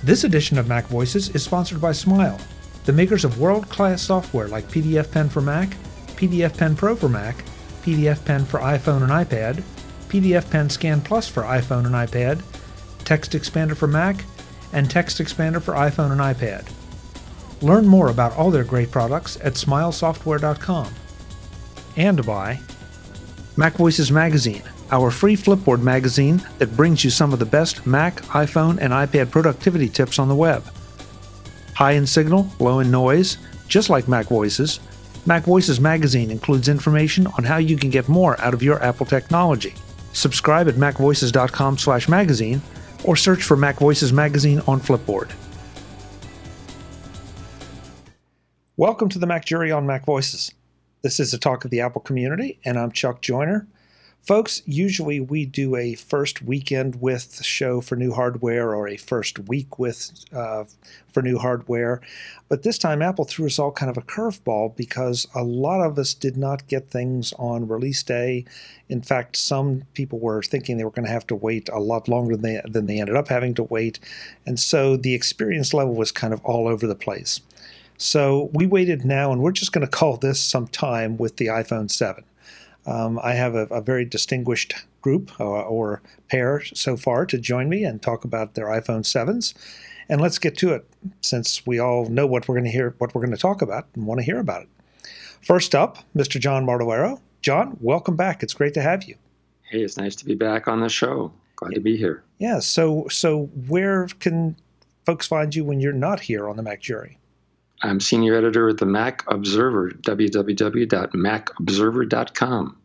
This edition of Mac Voices is sponsored by Smile, the makers of world-class software like PDF Pen for Mac, PDF Pen Pro for Mac, PDF Pen for iPhone and iPad, PDF Pen Scan Plus for iPhone and iPad, Text Expander for Mac, and Text Expander for iPhone and iPad. Learn more about all their great products at smilesoftware.com. And by MacVoices Magazine, our free Flipboard magazine that brings you some of the best Mac, iPhone, and iPad productivity tips on the web. High in signal, low in noise, just like MacVoices, MacVoices Magazine includes information on how you can get more out of your Apple technology. Subscribe at macvoices.com/magazine or search for MacVoices Magazine on Flipboard. Welcome to the MacJury on MacVoices. This is a talk of the Apple community, and I'm Chuck Joyner. Folks, usually we do a first weekend with show for new hardware or a first week with for new hardware. But this time Apple threw us all kind of a curveball because a lot of us did not get things on release day. In fact, some people were thinking they were going to have to wait a lot longer than they ended up having to wait. And so the experience level was kind of all over the place. So we waited now, and we're just going to call this some time with the iPhone 7. I have a very distinguished group or pair so far to join me and talk about their iPhone 7s. And let's get to it, since we all know what we're going to talk about and want to hear about it. First up, Mr. John Martellaro. John, welcome back. It's great to have you. Hey, it's nice to be back on the show. Glad to be here. Yeah. So where can folks find you when you're not here on the MacJury? I'm senior editor at the Mac Observer, www.macobserver.com.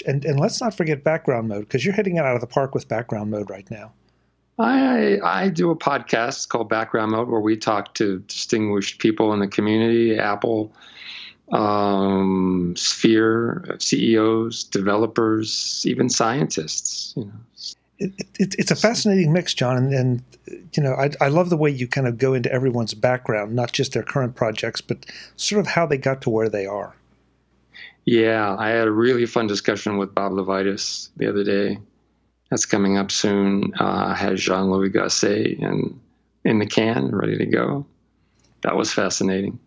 And let's not forget background mode, because you're hitting it out of the park with background mode right now. I do a podcast called Background Mode where we talk to distinguished people in the community, Apple, Sphere, CEOs, developers, even scientists. You know. It's a fascinating mix, John, and you know, I love the way you kind of go into everyone's background, not just their current projects, but sort of how they got to where they are. Yeah, I had a really fun discussion with Bob Levitas the other day. That's coming up soon. I had Jean-Louis Gasset in the can, ready to go. That was fascinating.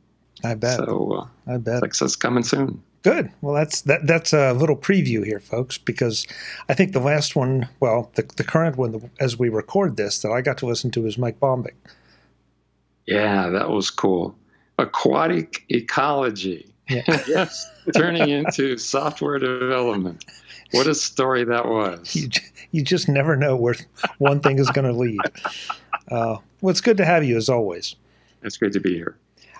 I bet. So I bet. It's coming soon. Good. Well, that's a little preview here, folks, because I think the last one, well, the current one, as we record this, that I got to listen to is Mike Bombick. Yeah, that was cool. Aquatic ecology. Yeah. Yes, turning into software development. What a story that was. You just never know where one thing is going to lead. Well, it's good to have you, as always. It's great to be here.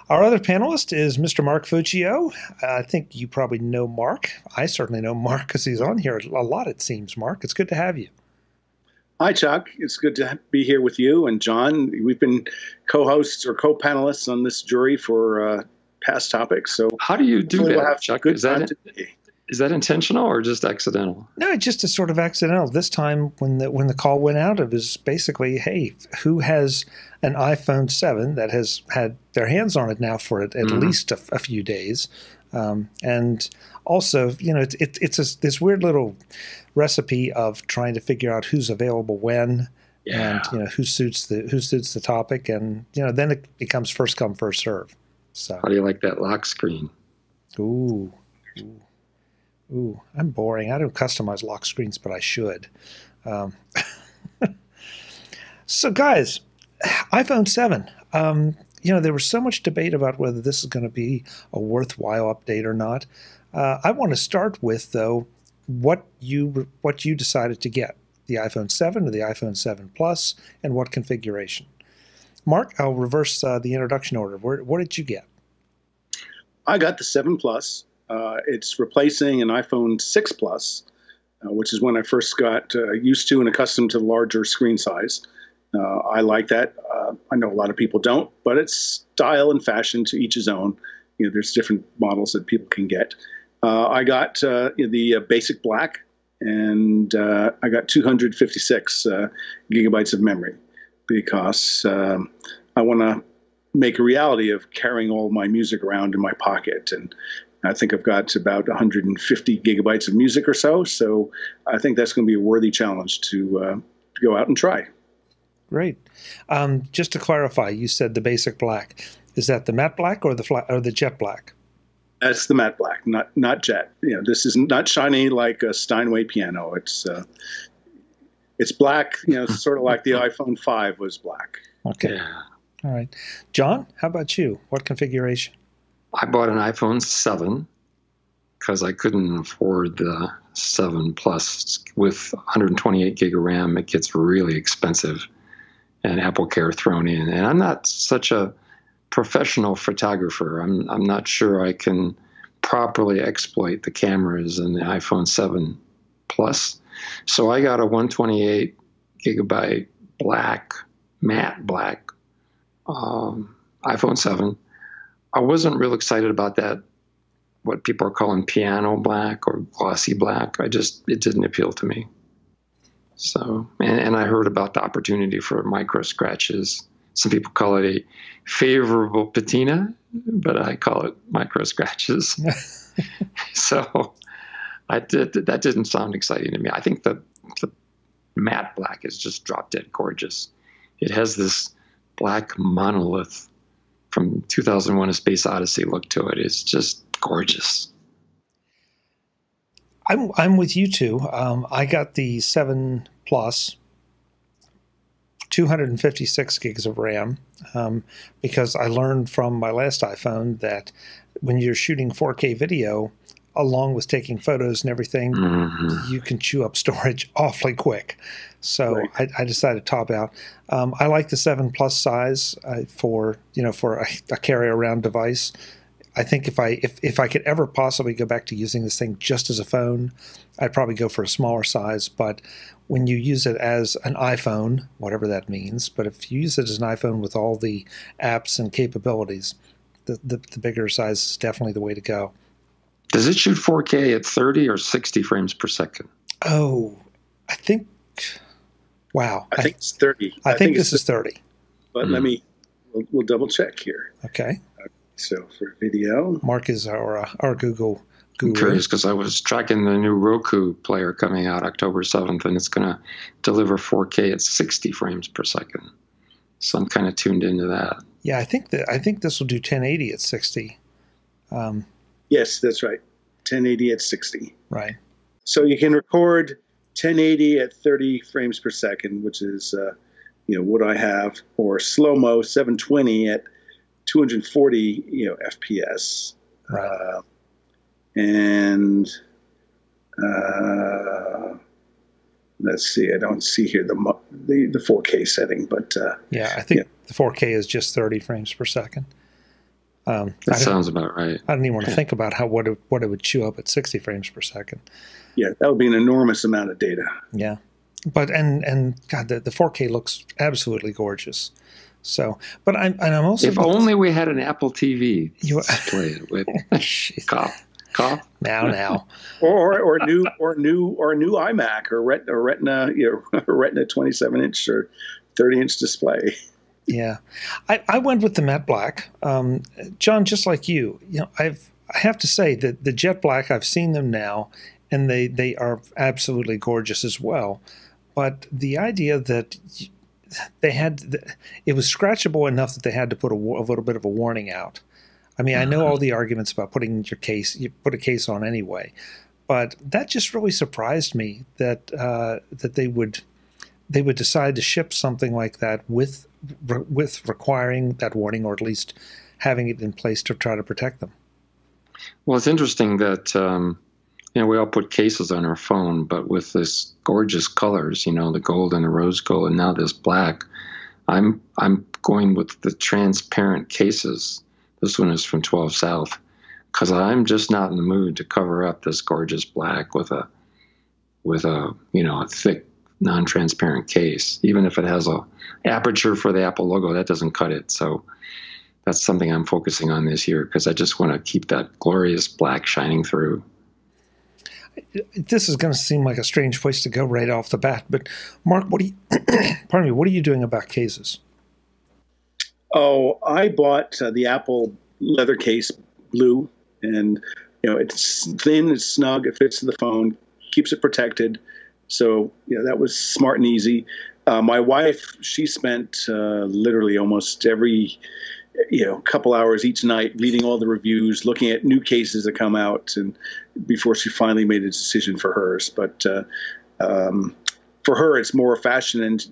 Our other panelist is Mr. Mark Fuccio. I think you probably know Mark. I certainly know Mark because he's on here a lot, it seems. Mark, it's good to have you. Hi, Chuck. It's good to be here with you and John. We've been co-hosts or co-panelists on this jury for past topics. So how do you do that, Chuck? Is that intentional or just accidental? No, it's just a sort of accidental. This time when the call went out, it was basically, hey, who has an iPhone 7 that has had their hands on it now for at least a few days? And also, you know, it's this weird little recipe of trying to figure out who's available when, and you know, who suits the topic, and you know, then it becomes first come first serve. So how do you like that lock screen? Ooh, I'm boring. I don't customize lock screens, but I should. So, guys, iPhone 7. You know, there was so much debate about whether this is going to be a worthwhile update or not. I want to start with, though, what you decided to get, the iPhone 7 or the iPhone 7 Plus, and what configuration. Mark, I'll reverse the introduction order. What did you get? I got the 7 Plus. It's replacing an iPhone 6 Plus, which is when I first got used to and accustomed to the larger screen size. I like that. I know a lot of people don't, but it's style and fashion to each his own. You know, there's different models that people can get. I got the basic black, and I got 256 gigabytes of memory because I want to make a reality of carrying all my music around in my pocket. And I think I've got about 150 gigabytes of music or so. So I think that's going to be a worthy challenge to go out and try. great. Just to clarify, you said the basic black. Is that the matte black or the jet black? That's the matte black, not jet. This is not shiny like a Steinway piano. It's black, sort of like the iPhone 5 was black. Okay. Yeah. All right. John, how about you? What configuration? I bought an iPhone 7 because I couldn't afford the 7 Plus. With 128 gig of RAM, it gets really expensive, and AppleCare thrown in. And I'm not such a professional photographer. I'm not sure I can properly exploit the cameras in the iPhone 7 Plus. So I got a 128 gigabyte black, matte black iPhone 7. I wasn't real excited about that, what people are calling piano black or glossy black. It didn't appeal to me. So, and I heard about the opportunity for micro scratches. Some people call it a favorable patina, but I call it micro scratches. So that didn't sound exciting to me. I think the matte black is just drop dead gorgeous. It has this black monolith from 2001: A Space Odyssey look to it. It's just gorgeous. I'm with you too. I got the 7 Plus, 256 gigs of RAM, because I learned from my last iPhone that when you're shooting 4K video, along with taking photos and everything, you can chew up storage awfully quick. So right. I decided to top out. I like the 7 Plus size for a carry around device. I think if I could ever possibly go back to using this thing just as a phone, I'd probably go for a smaller size. But when you use it as an iPhone, whatever that means, but if you use it as an iPhone with all the apps and capabilities, the bigger size is definitely the way to go. Does it shoot 4K at 30 or 60 frames per second? Oh, I think, wow. I think it's 30. I think this is 30. But we'll double check here. Okay. So for video. Mark is our Google guru. I'm curious because I was tracking the new Roku player coming out October 7th, and it's going to deliver 4K at 60 frames per second. So I'm kind of tuned into that. Yeah, I think this will do 1080 at 60. Yes, that's right. 1080 at 60. Right. So you can record 1080 at 30 frames per second, which is what I have, or slow-mo 720 at 240 FPS. Right. And let's see, I don't see here the 4K setting, but yeah, I think the 4K is just 30 frames per second. That sounds about right. I don't even want to think about what it would chew up at 60 frames per second. Yeah, that would be an enormous amount of data. Yeah, but and God, the 4K looks absolutely gorgeous. So, but I'm also. If only we had an Apple TV to play it with. Cough. Now. or a new iMac or Retina 27-inch or 30-inch display. Yeah, I went with the matte black, John. Just like you, I have to say that the jet black, I've seen them now, and they are absolutely gorgeous as well. But the idea that it was scratchable enough that they had to put a little bit of a warning out. I mean, I know all the arguments about putting you put a case on anyway, but that just really surprised me that they would decide to ship something like that with requiring that warning, or at least having it in place to try to protect them. Well, it's interesting that we all put cases on our phone, but with this gorgeous colors, the gold and the rose gold, and now this black, I'm going with the transparent cases. This one is from 12 South, because I'm just not in the mood to cover up this gorgeous black with a thick, non-transparent case. Even if it has a aperture for the Apple logo, that doesn't cut it. So that's something I'm focusing on this year, because I just want to keep that glorious black shining through. This is going to seem like a strange place to go right off the bat, but Mark, what are you doing about cases? Oh, I bought the Apple leather case, blue, and it's thin, it's snug, it fits to the phone, keeps it protected. So that was smart and easy. My wife, she spent literally almost every couple hours each night reading all the reviews, looking at new cases that come out, and before she finally made a decision for hers. But for her, it's more fashion, and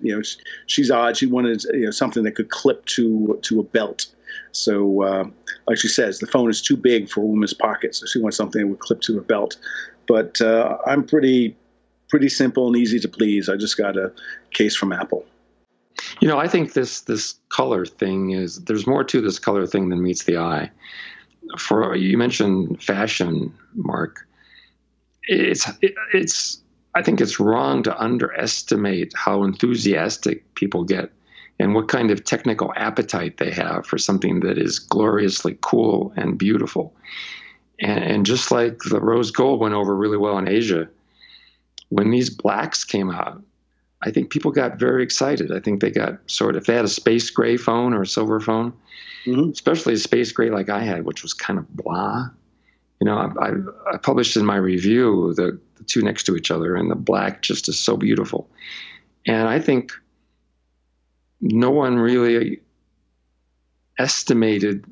she's odd. She wanted something that could clip to a belt. So, like she says, the phone is too big for a woman's pocket, so she wants something that would clip to a belt. But I'm pretty simple and easy to please. I just got a case from Apple. I think this color thing there's more to this color thing than meets the eye. You mentioned fashion, Mark. I think it's wrong to underestimate how enthusiastic people get and what kind of technical appetite they have for something that is gloriously cool and beautiful. And just like the rose gold went over really well in Asia, when these blacks came out, I think people got very excited. I think they got if they had a space gray phone or a silver phone, especially a space gray like I had, which was kind of blah. I published in my review the two next to each other, and the black just is so beautiful. And I think no one really estimated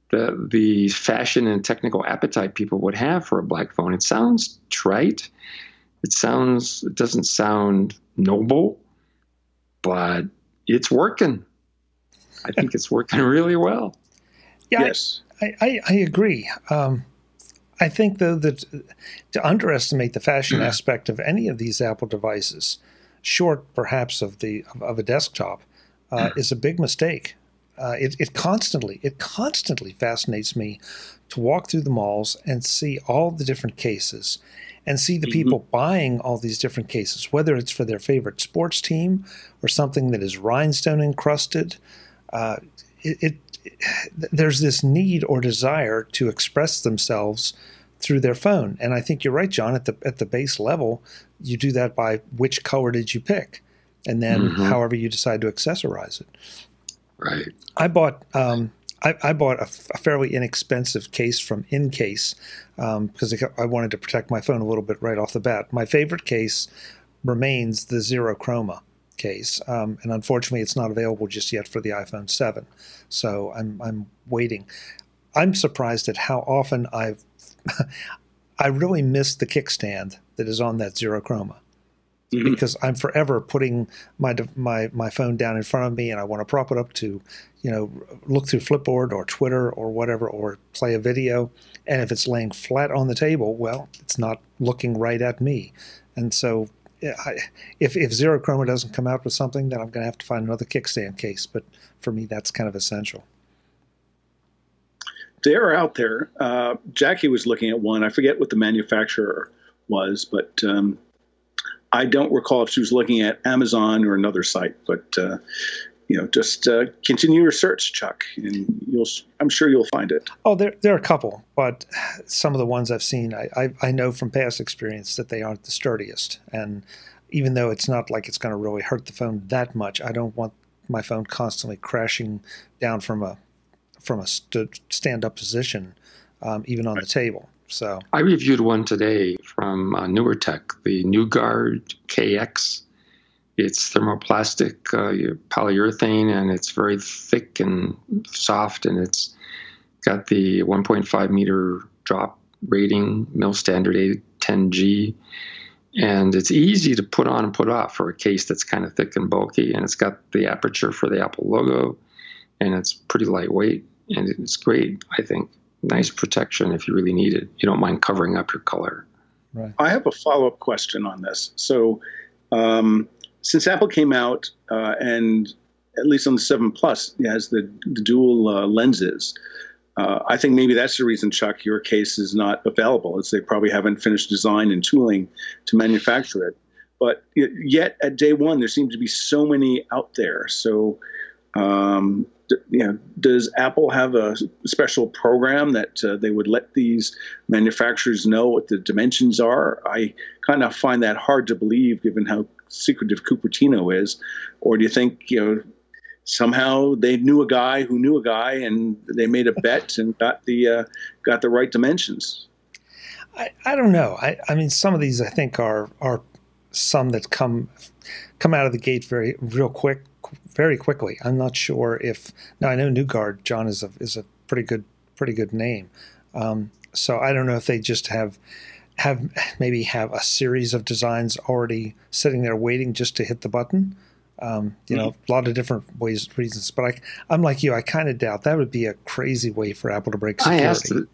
the fashion and technical appetite people would have for a black phone. It sounds trite. It doesn't sound noble, but it's working. I think it's working really well. Yeah, yes. I agree. I think, though, that to underestimate the fashion aspect of any of these Apple devices, short perhaps of a desktop, is a big mistake. It constantly fascinates me to walk through the malls and see all the different cases and see the people buying all these different cases, whether it's for their favorite sports team or something that is rhinestone encrusted. There's this need or desire to express themselves through their phone. And I think you're right, John, at the base level, you do that by which color did you pick, and then however you decide to accessorize it. Right. I bought a fairly inexpensive case from InCase because I wanted to protect my phone a little bit right off the bat. My favorite case remains the ZeroChroma case, and unfortunately, it's not available just yet for the iPhone 7. So I'm waiting. I'm surprised at how often I really miss the kickstand that is on that ZeroChroma. Because I'm forever putting my phone down in front of me, and I want to prop it up to, look through Flipboard or Twitter or whatever, or play a video. And if it's laying flat on the table, well, it's not looking right at me. And so, if ZeroChroma doesn't come out with something, then I'm going to have to find another kickstand case. But for me, that's kind of essential. They're out there. Jackie was looking at one. I forget what the manufacturer was, but I don't recall if she was looking at Amazon or another site. But just continue your search, Chuck, and I'm sure you'll find it. Oh, there are a couple, but some of the ones I've seen, I know from past experience that they aren't the sturdiest. And even though it's not like it's going to really hurt the phone that much, I don't want my phone constantly crashing down from a stand-up position, even on the table. So I reviewed one today from NuGuard, the NuGuard KX. It's thermoplastic polyurethane, and it's very thick and soft, and it's got the 1.5 meter drop rating, mil standard 810G, and it's easy to put on and put off for a case that's kind of thick and bulky, and it's got the aperture for the Apple logo, and it's pretty lightweight, and it's great, I think. Nice protection if you really need it. You don't mind covering up your color. Right. I have a follow-up question on this. So since Apple came out, and at least on the 7 Plus, it has the dual lenses, I think maybe that's the reason, Chuck, your case is not available. Is they probably haven't finished design and tooling to manufacture it. But yet at day one, there seem to be so many out there. So does Apple have a special program that they would let these manufacturers know what the dimensions are? I kind of find that hard to believe given how secretive Cupertino is. Or do you think, somehow they knew a guy who knew a guy and they made a bet and got the right dimensions? I don't know. I mean, some of these I think are some that come out of the gate very quickly. I'm not sure if now I know NuGuard, John, is a pretty good name. So I don't know if they just have a series of designs already sitting there waiting just to hit the button. A lot of different reasons. But I'm like you. I kind of doubt that would be a crazy way for Apple to break security.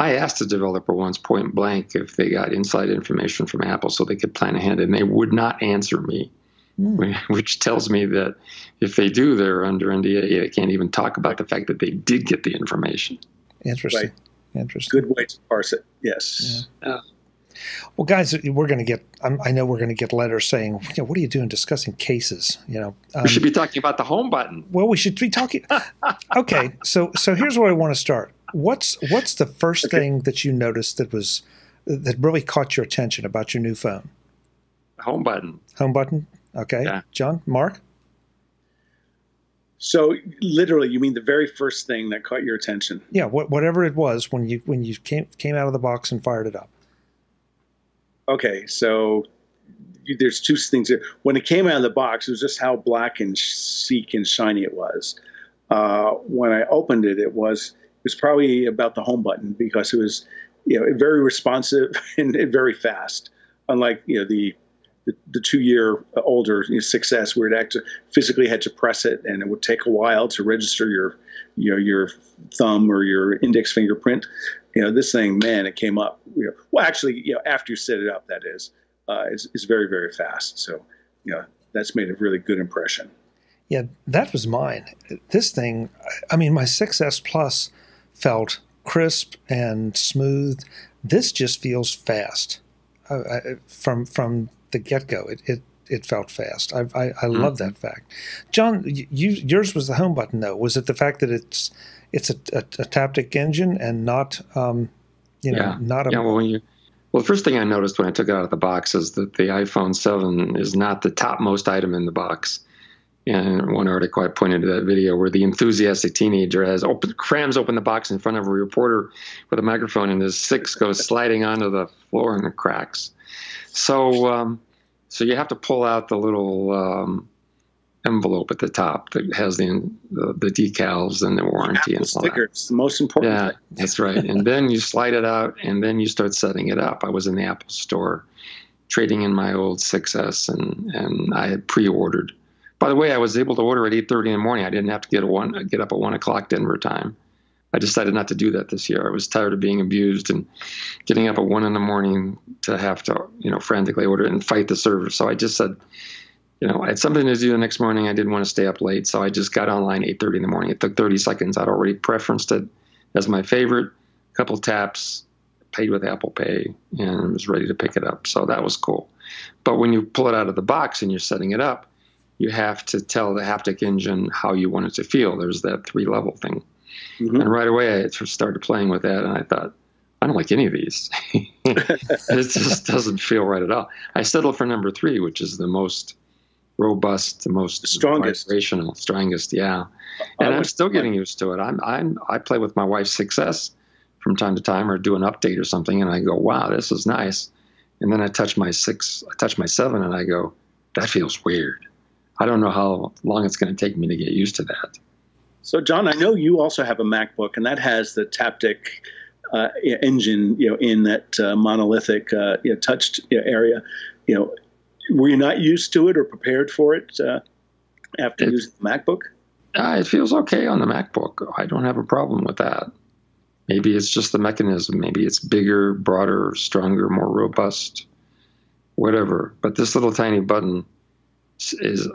I asked the developer once point blank if they got inside information from Apple so they could plan ahead, and they would not answer me, which tells me that if they do, they're under NDA. They can't even talk about the fact that they did get the information. Interesting. Right. Interesting. Good way to parse it. Yes. Yeah. Well, guys, we're going to get. I know we're going to get letters saying, "What are you doing discussing cases?" We should be talking about the home button. Well, we should be talking. Okay, so here's where I want to start. What's the first thing that you noticed that really caught your attention about your new phone? The home button. Home button. Okay, yeah. John, Mark. So literally, you mean the very first thing that caught your attention? Yeah, whatever it was when you came out of the box and fired it up. Okay, so there's two things here. When it came out of the box, it was just how black and sleek and shiny it was. When I opened it, it was probably about the home button because it was, very responsive and very fast. Unlike the 2-year older 6S, where it actually physically had to press it, and it would take a while to register your thumb or your index fingerprint. This thing, man, it came up. Well, actually, after you set it up, that is very, very fast. So, that's made a really good impression. Yeah, that was mine. This thing, I mean, my 6S Plus felt crisp and smooth. This just feels fast. From the get-go, it felt fast. I love that fact. John, yours was the home button, though. Was it the fact that it's a taptic engine and not not a Well, the first thing I noticed when I took it out of the box is that the iPhone 7 is not the topmost item in the box. And one article I pointed to that video where the enthusiastic teenager crams open the box in front of a reporter with a microphone, and his 6 goes sliding onto the floor and it cracks. So you have to pull out the little envelope at the top that has the decals and the warranty and all stickers, the most important thing. That's right. And then you slide it out, and then you start setting it up. I was in the Apple store trading in my old 6S, and I had pre-ordered. By the way, I was able to order at 8:30 in the morning. I didn't have to get up at 1 o'clock Denver time. I decided not to do that this year. I was tired of being abused and getting up at 1 in the morning to have to, frantically order it and fight the server. So I just said, I had something to do the next morning. I didn't want to stay up late. So I just got online 8:30 in the morning. It took 30 seconds. I'd already preferenced it as my favorite. A couple taps, paid with Apple Pay, and was ready to pick it up. So that was cool. But when you pull it out of the box and you're setting it up, you have to tell the haptic engine how you want it to feel. There's that 3-level thing. Mm-hmm. And right away, I started playing with that, and I thought, I don't like any of these. It just doesn't feel right at all. I settled for number 3, which is the most robust, the most vibrational, strongest, yeah. And I'm still getting used to it. I play with my wife's 6S from time to time, or do an update or something, and I go, wow, this is nice. And then I touch my 7, and I go, that feels weird. I don't know how long it's going to take me to get used to that. So, John, I know you also have a MacBook, and that has the taptic engine, in that monolithic, touched area. Were you not used to it or prepared for it after using the MacBook? It feels okay on the MacBook. I don't have a problem with that. Maybe it's just the mechanism. Maybe it's bigger, broader, stronger, more robust, whatever. But this little tiny button is,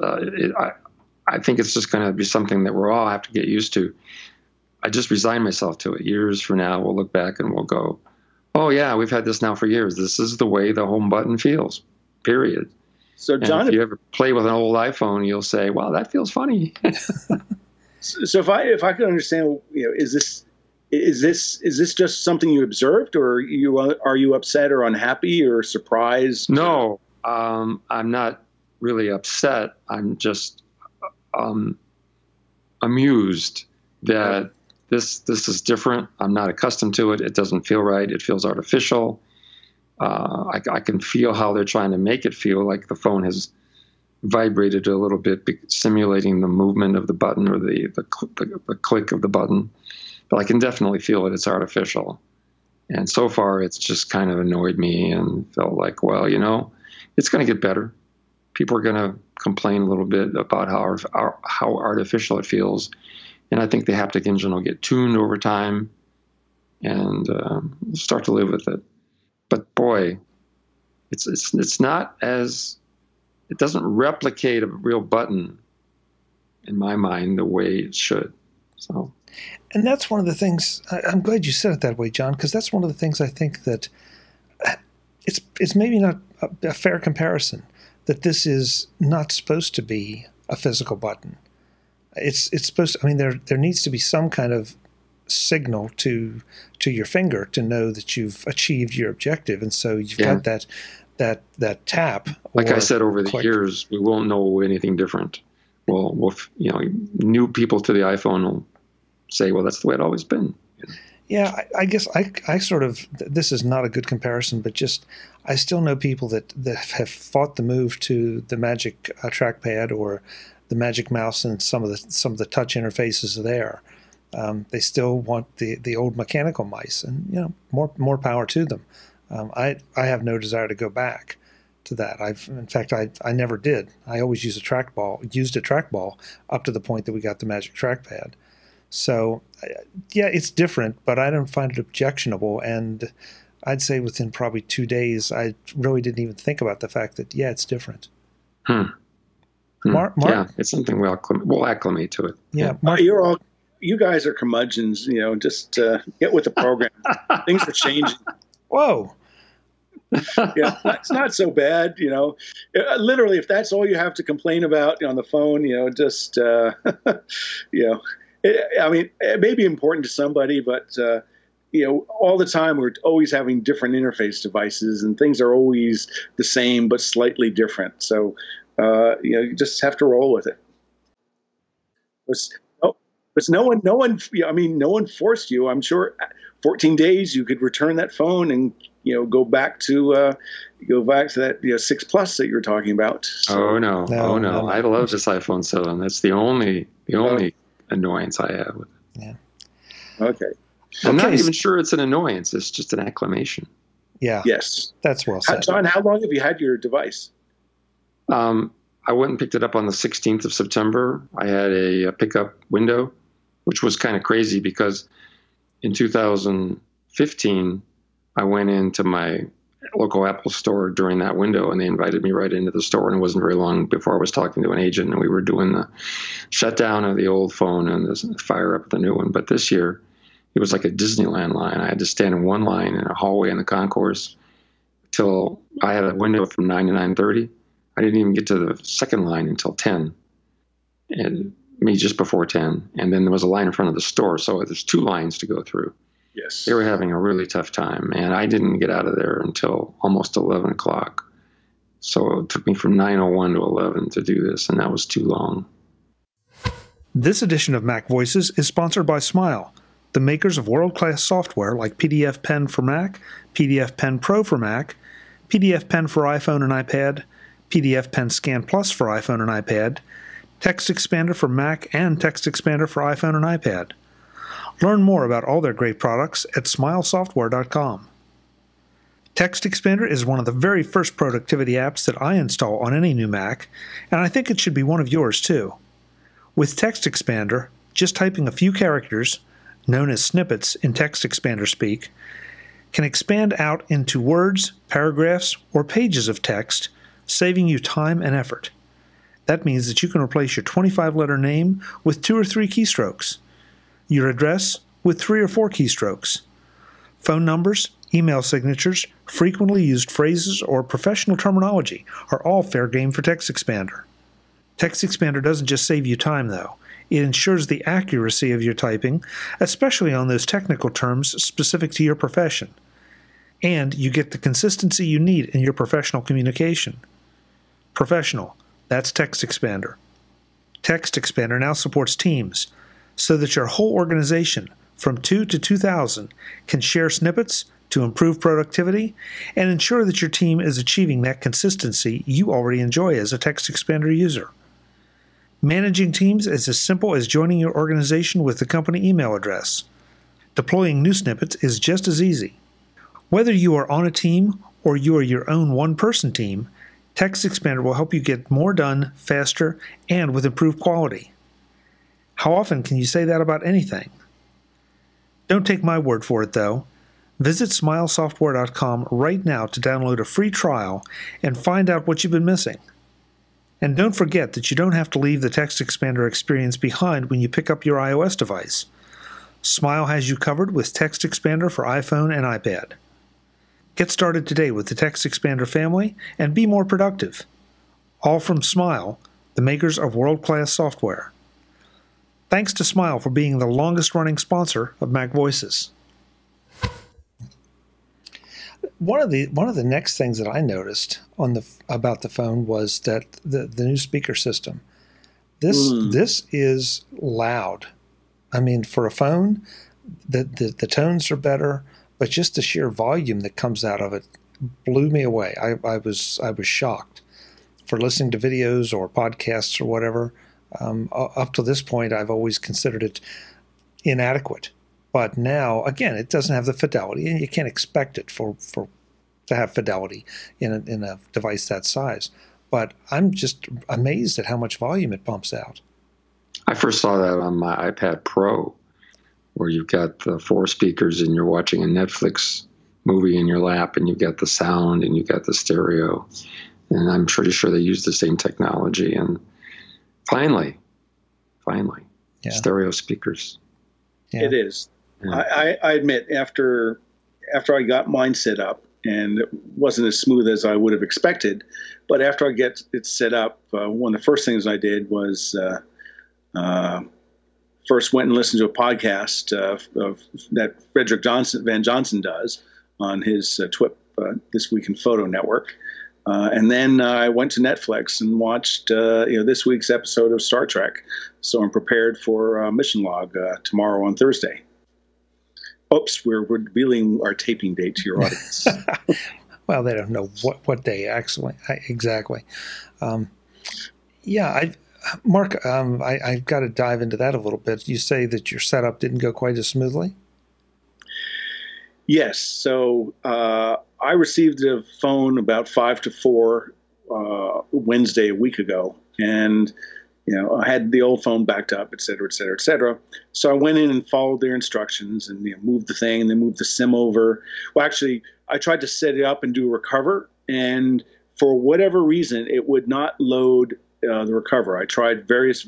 I think it's just going to be something that we'll all have to get used to. I just resigned myself to it. Years from now, we'll look back and we'll go, oh, yeah, we've had this now for years. This is the way the home button feels, period. So, John, and if you ever play with an old iPhone, you'll say, wow, that feels funny. So if I could understand, is this just something you observed, or are you upset or unhappy or surprised? No, I'm not really upset. I'm just amused that this is different. I'm not accustomed to it. It doesn't feel right. It feels artificial. I can feel how they're trying to make it feel like the phone has vibrated a little bit, simulating the movement of the button or the click of the button. But I can definitely feel that it's artificial. And so far, it's just kind of annoyed me and felt like, well, it's going to get better. People are going to complain a little bit about how artificial it feels. And I think the haptic engine will get tuned over time and start to live with it. But boy, it's not as, it doesn't replicate a real button in my mind the way it should. So, and that's one of the things, I'm glad you said it that way, John, because that's one of the things I think that it's maybe not a fair comparison, that this is not supposed to be a physical button. It's supposed to, I mean, there needs to be some kind of signal to your finger to know that you've achieved your objective, and so you've got that tap. Like I said, over the years, we won't know anything different. We'll new people to the iPhone will say, well, that's the way it's always been. Yeah, I guess I sort of, this is not a good comparison, but just I still know people that have fought the move to the Magic trackpad or the Magic Mouse and some of the touch interfaces there. They still want the old mechanical mice, and more power to them. I have no desire to go back to that. In fact, I never did. I always used a trackball up to the point that we got the Magic trackpad. So, yeah, it's different, but I don't find it objectionable. And I'd say within probably 2 days, I really didn't even think about the fact that, yeah, it's different. Mark? Yeah, it's something we'll acclimate to it. Yeah, Mark, you guys are curmudgeons. Just get with the program. Things are changing. Whoa. Yeah, it's not so bad. Literally, if that's all you have to complain about on the phone, just it may be important to somebody, but all the time we're always having different interface devices, and things are always the same but slightly different. So you just have to roll with it. But no one forced you. I'm sure 14 days you could return that phone and go back to that 6 Plus that you were talking about. So, no. I love this iPhone 7. That's the only annoyance I have with it. Yeah. Okay. I'm not even sure it's an annoyance. It's just an acclamation. Yeah. Yes. That's well said. John, how long have you had your device? I went and picked it up on the 16th of September. I had a pickup window, which was kind of crazy because in 2015, I went into my local Apple store during that window, and they invited me right into the store. And it wasn't very long before I was talking to an agent, and we were doing the shutdown of the old phone and the fire up the new one. But this year, it was like a Disneyland line. I had to stand in one line in a hallway in the concourse till I had a window from 9 to 9:30. I didn't even get to the second line until 10, and just before 10. And then there was a line in front of the store, so there's 2 lines to go through. Yes. They were having a really tough time, and I didn't get out of there until almost 11 o'clock. So it took me from 9:01 to 11 to do this, and that was too long. This edition of MacVoices is sponsored by Smile, the makers of world-class software like PDF Pen for Mac, PDF Pen Pro for Mac, PDF Pen for iPhone and iPad, PDF Pen Scan Plus for iPhone and iPad, Text Expander for Mac, and Text Expander for iPhone and iPad. Learn more about all their great products at smilesoftware.com. Text Expander is one of the very first productivity apps that I install on any new Mac, and I think it should be one of yours too. With Text Expander, just typing a few characters, known as snippets in Text Expander speak, can expand out into words, paragraphs, or pages of text, saving you time and effort. That means that you can replace your 25-letter name with 2 or 3 keystrokes, your address with 3 or 4 keystrokes. Phone numbers, email signatures, frequently used phrases, or professional terminology are all fair game for Text Expander. Text Expander doesn't just save you time, though. It ensures the accuracy of your typing, especially on those technical terms specific to your profession. And you get the consistency you need in your professional communication. Professional, that's Text Expander. Text Expander now supports Teams, so that your whole organization, from 2 to 2,000, can share snippets to improve productivity and ensure that your team is achieving that consistency you already enjoy as a text expander user. Managing teams is as simple as joining your organization with the company email address. Deploying new snippets is just as easy. Whether you are on a team or you are your own one-person team, Text Expander will help you get more done faster and with improved quality. How often can you say that about anything? Don't take my word for it, though. Visit smilesoftware.com right now to download a free trial and find out what you've been missing. And don't forget that you don't have to leave the Text Expander experience behind when you pick up your iOS device. Smile has you covered with Text Expander for iPhone and iPad. Get started today with the Text Expander family and be more productive. All from Smile, the makers of world-class software. Thanks to Smile for being the longest-running sponsor of MacVoices. One of the next things that I noticed about the phone was that the new speaker system. This is loud. I mean, for a phone, the tones are better, but just the sheer volume that comes out of it blew me away. I was shocked. For listening to videos or podcasts or whatever, up to this point, I've always considered it inadequate. But now, again, it doesn't have the fidelity, and you can't expect it to have fidelity in a device that size. But I'm just amazed at how much volume it pumps out. I first saw that on my iPad Pro, where you've got the 4 speakers and you're watching a Netflix movie in your lap, and you've got the sound and you've got the stereo. And I'm pretty sure they use the same technology. And finally, yeah. Stereo speakers. Yeah. It is. I admit, after I got mine set up, and it wasn't as smooth as I would have expected, but after I get it set up, one of the first things I did was first went and listened to a podcast that Frederick Van Johnson does on his TWIP, This Week in Photo Network. And then I went to Netflix and watched this week's episode of Star Trek. So I'm prepared for Mission Log tomorrow on Thursday. Oops, we're revealing our taping date to your audience. Well, they don't know what day actually exactly. Mark, I've got to dive into that a little bit. You say that your setup didn't go quite as smoothly? Yes. So I received the phone about 5 to 4 Wednesday a week ago, and I had the old phone backed up, et cetera, et cetera, et cetera. So I went in and followed their instructions and moved the thing and then moved the SIM over. Well, actually, I tried to set it up and do a recover, and for whatever reason, it would not load the recover. I tried various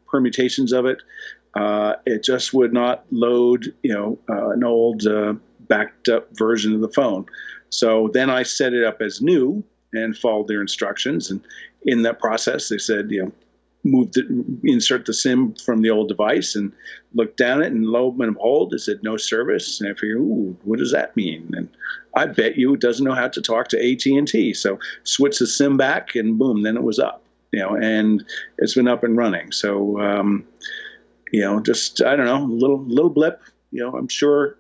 permutations of it. It just would not load an old backed up version of the phone. So then I set it up as new and followed their instructions. And in that process, they said, insert the SIM from the old device, and looked down it, and lo and behold, it said no service. And I figured, what does that mean? And I bet you it doesn't know how to talk to AT&T. So switch the SIM back, and boom, then it was up. And it's been up and running. So, just, I don't know, little blip. I'm sure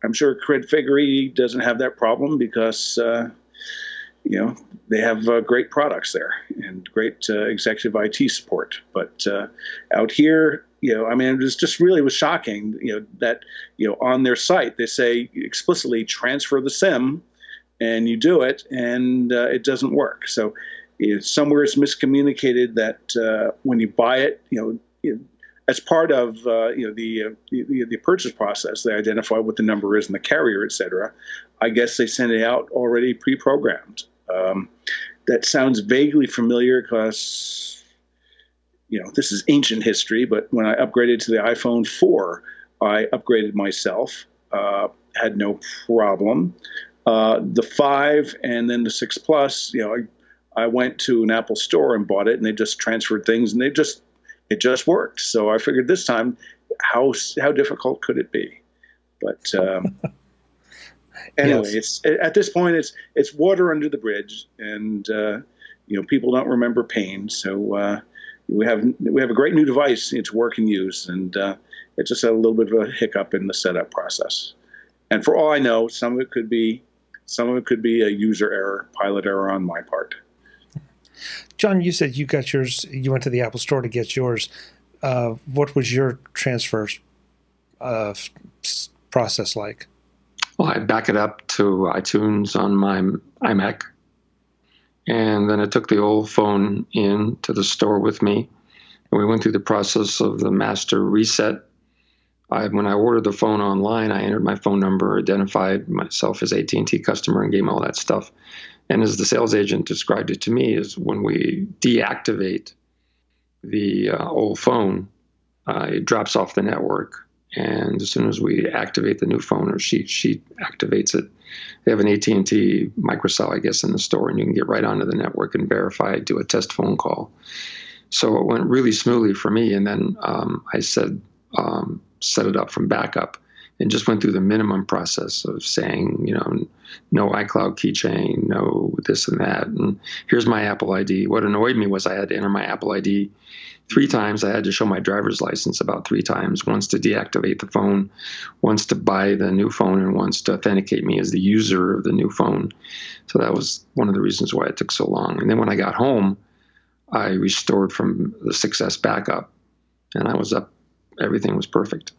Cred Figure doesn't have that problem because, they have great products there and great executive IT support. But out here, it was shocking, that, on their site, they say explicitly transfer the SIM, and you do it, and it doesn't work. So somewhere it's miscommunicated that when you buy it, as part of the purchase process, they identify what the number is and the carrier, et cetera. I guess they send it out already pre-programmed. That sounds vaguely familiar because, this is ancient history, but when I upgraded to the iPhone 4, I upgraded myself, had no problem. The 5 and then the 6 Plus, I went to an Apple store and bought it, and they just transferred things, and it just worked. So I figured this time, how difficult could it be? But anyway, yes. At this point, it's water under the bridge, and people don't remember pain. So we have a great new device to work and use, and it just had a little bit of a hiccup in the setup process. And for all I know, some of it could be a user error, pilot error on my part. John, you said you got yours. You went to the Apple Store to get yours. What was your transfer process like? Well, I back it up to iTunes on my iMac, and then I took the old phone in to the store with me, and we went through the process of the master reset. When I ordered the phone online, I entered my phone number, identified myself as AT&T customer, and gave me all that stuff. And as the sales agent described it to me, is when we deactivate the old phone, it drops off the network. And as soon as we activate the new phone, or she activates it, they have an AT&T microcell, I guess, in the store, and you can get right onto the network and verify, do a test phone call. So it went really smoothly for me. And then I said, set it up from backup, and just went through the minimum process of saying, no iCloud keychain, no this and that, and here's my Apple ID. What annoyed me was I had to enter my Apple ID 3 times. I had to show my driver's license about 3 times, once to deactivate the phone, once to buy the new phone, and once to authenticate me as the user of the new phone. So that was one of the reasons why it took so long. And then when I got home, I restored from the success backup, and I was up. Everything was perfect.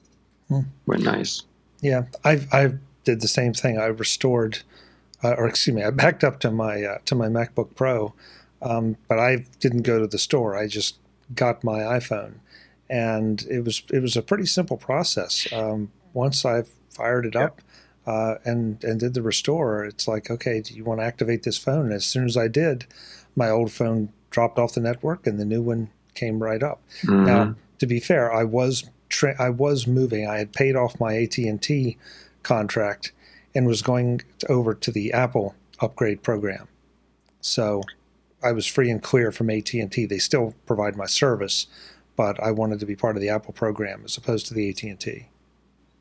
Went nice. Yeah, I did the same thing. I restored, I backed up to my MacBook Pro, but I didn't go to the store. I just got my iPhone, and it was a pretty simple process. Once I fired it up and did the restore, it's like, okay, do you want to activate this phone? And as soon as I did, my old phone dropped off the network, and the new one came right up. Mm-hmm. Now, to be fair, I was moving. I had paid off my AT&T contract and was going over to the Apple upgrade program. So I was free and clear from AT&T. They still provide my service, but I wanted to be part of the Apple program as opposed to the AT&T.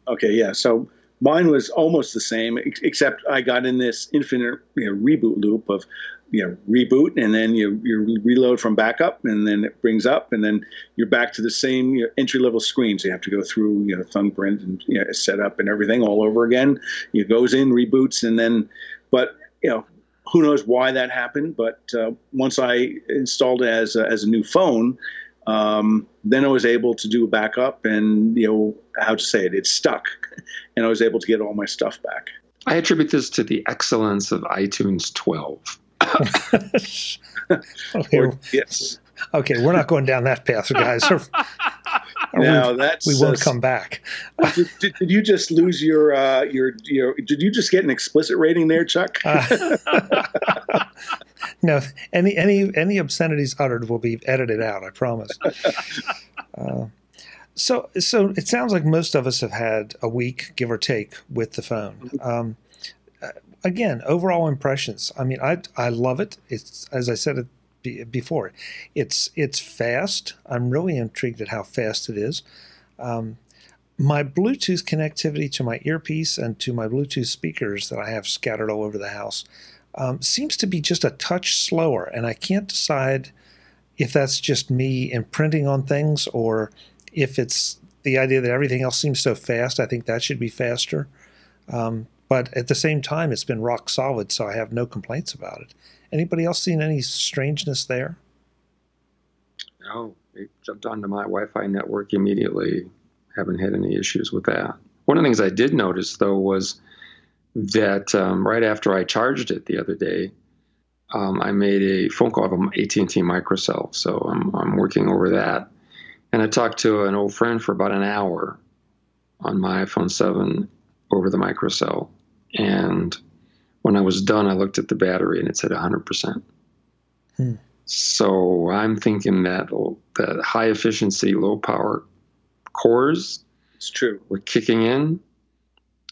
Okay, yeah. So mine was almost the same, except I got in this infinite reboot loop of reboot, and then you reload from backup, and then it brings up, and then you're back to the same entry-level screen. So you have to go through thumbprint and set up and everything all over again. It goes in, reboots, and then, but who knows why that happened? But once I installed it as a new phone, then I was able to do a backup, and it stuck, and I was able to get all my stuff back. I attribute this to the excellence of iTunes 12. Yes. Okay, we're not going down that path, guys. We won't come back. Did you just lose your? Did you just get an explicit rating there, Chuck? No, any obscenities uttered will be edited out. I promise. So it sounds like most of us have had a week, give or take, with the phone. Again, overall impressions. I mean, I love it. It's, as I said before, it's fast. I'm really intrigued at how fast it is. My Bluetooth connectivity to my earpiece and to my Bluetooth speakers that I have scattered all over the house seems to be just a touch slower, and I can't decide if that's just me imprinting on things or if it's the idea that everything else seems so fast. I think that should be faster. But at the same time, it's been rock solid, so I have no complaints about it. Anybody else seen any strangeness there? No, it jumped onto my Wi-Fi network immediately. Haven't had any issues with that. One of the things I did notice, though, was that right after I charged it the other day, I made a phone call from AT&T microcell, so I'm working over that. And I talked to an old friend for about an hour on my iPhone 7 over the microcell. And when I was done, I looked at the battery and it said 100%. So I'm thinking that high efficiency, low power cores, it's true, were kicking in.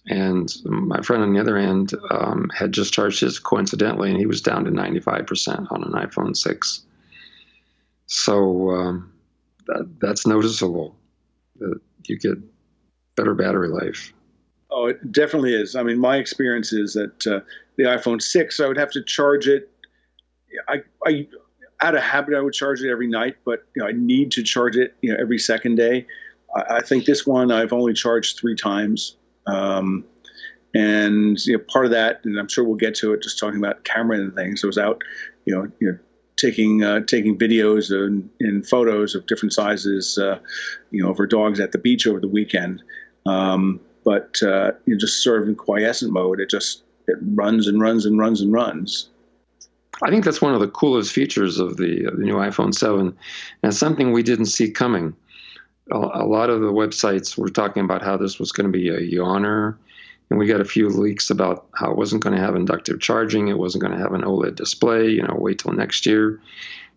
And my friend on the other end had just charged his coincidentally, and he was down to 95% on an iPhone 6. So that's noticeable, that you get better battery life. Oh, it definitely is. I mean, my experience is that the iPhone 6, I would have to charge it. I out of habit, I would charge it every night, but I need to charge it every second day. I think this one I've only charged 3 times. And part of that, and I'm sure we'll get to it, just talking about camera and things. I was out, taking videos and photos of different sizes, for dogs at the beach over the weekend. But just sort of in quiescent mode, it runs and runs and runs and runs. I think that's one of the coolest features of the new iPhone 7, and something we didn't see coming. A lot of the websites were talking about how this was going to be a yawner, and we got a few leaks about how it wasn't going to have inductive charging, it wasn't going to have an OLED display, wait till next year.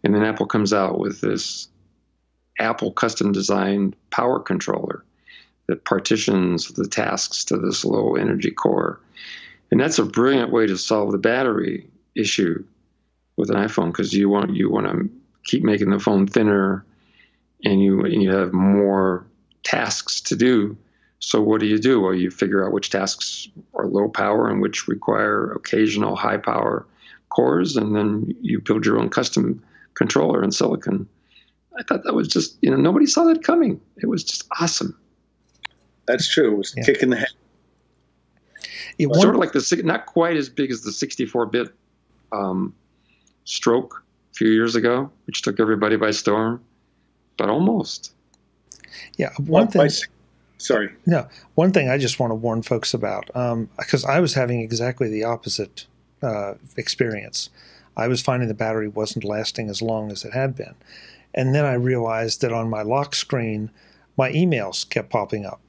And then Apple comes out with this Apple custom-designed power controller that partitions the tasks to this low-energy core. And that's a brilliant way to solve the battery issue with an iPhone, because you want to keep making the phone thinner, and you have more tasks to do. So what do? Well, you figure out which tasks are low power and which require occasional high power cores, and then you build your own custom controller in silicon. I thought that was just, nobody saw that coming. It was just awesome. That's true. It was a kick in the head. Sort of like not quite as big as the 64-bit stroke a few years ago, which took everybody by storm, but almost. Yeah, one thing I just want to warn folks about, because I was having exactly the opposite experience. I was finding the battery wasn't lasting as long as it had been. And then I realized that on my lock screen, my emails kept popping up.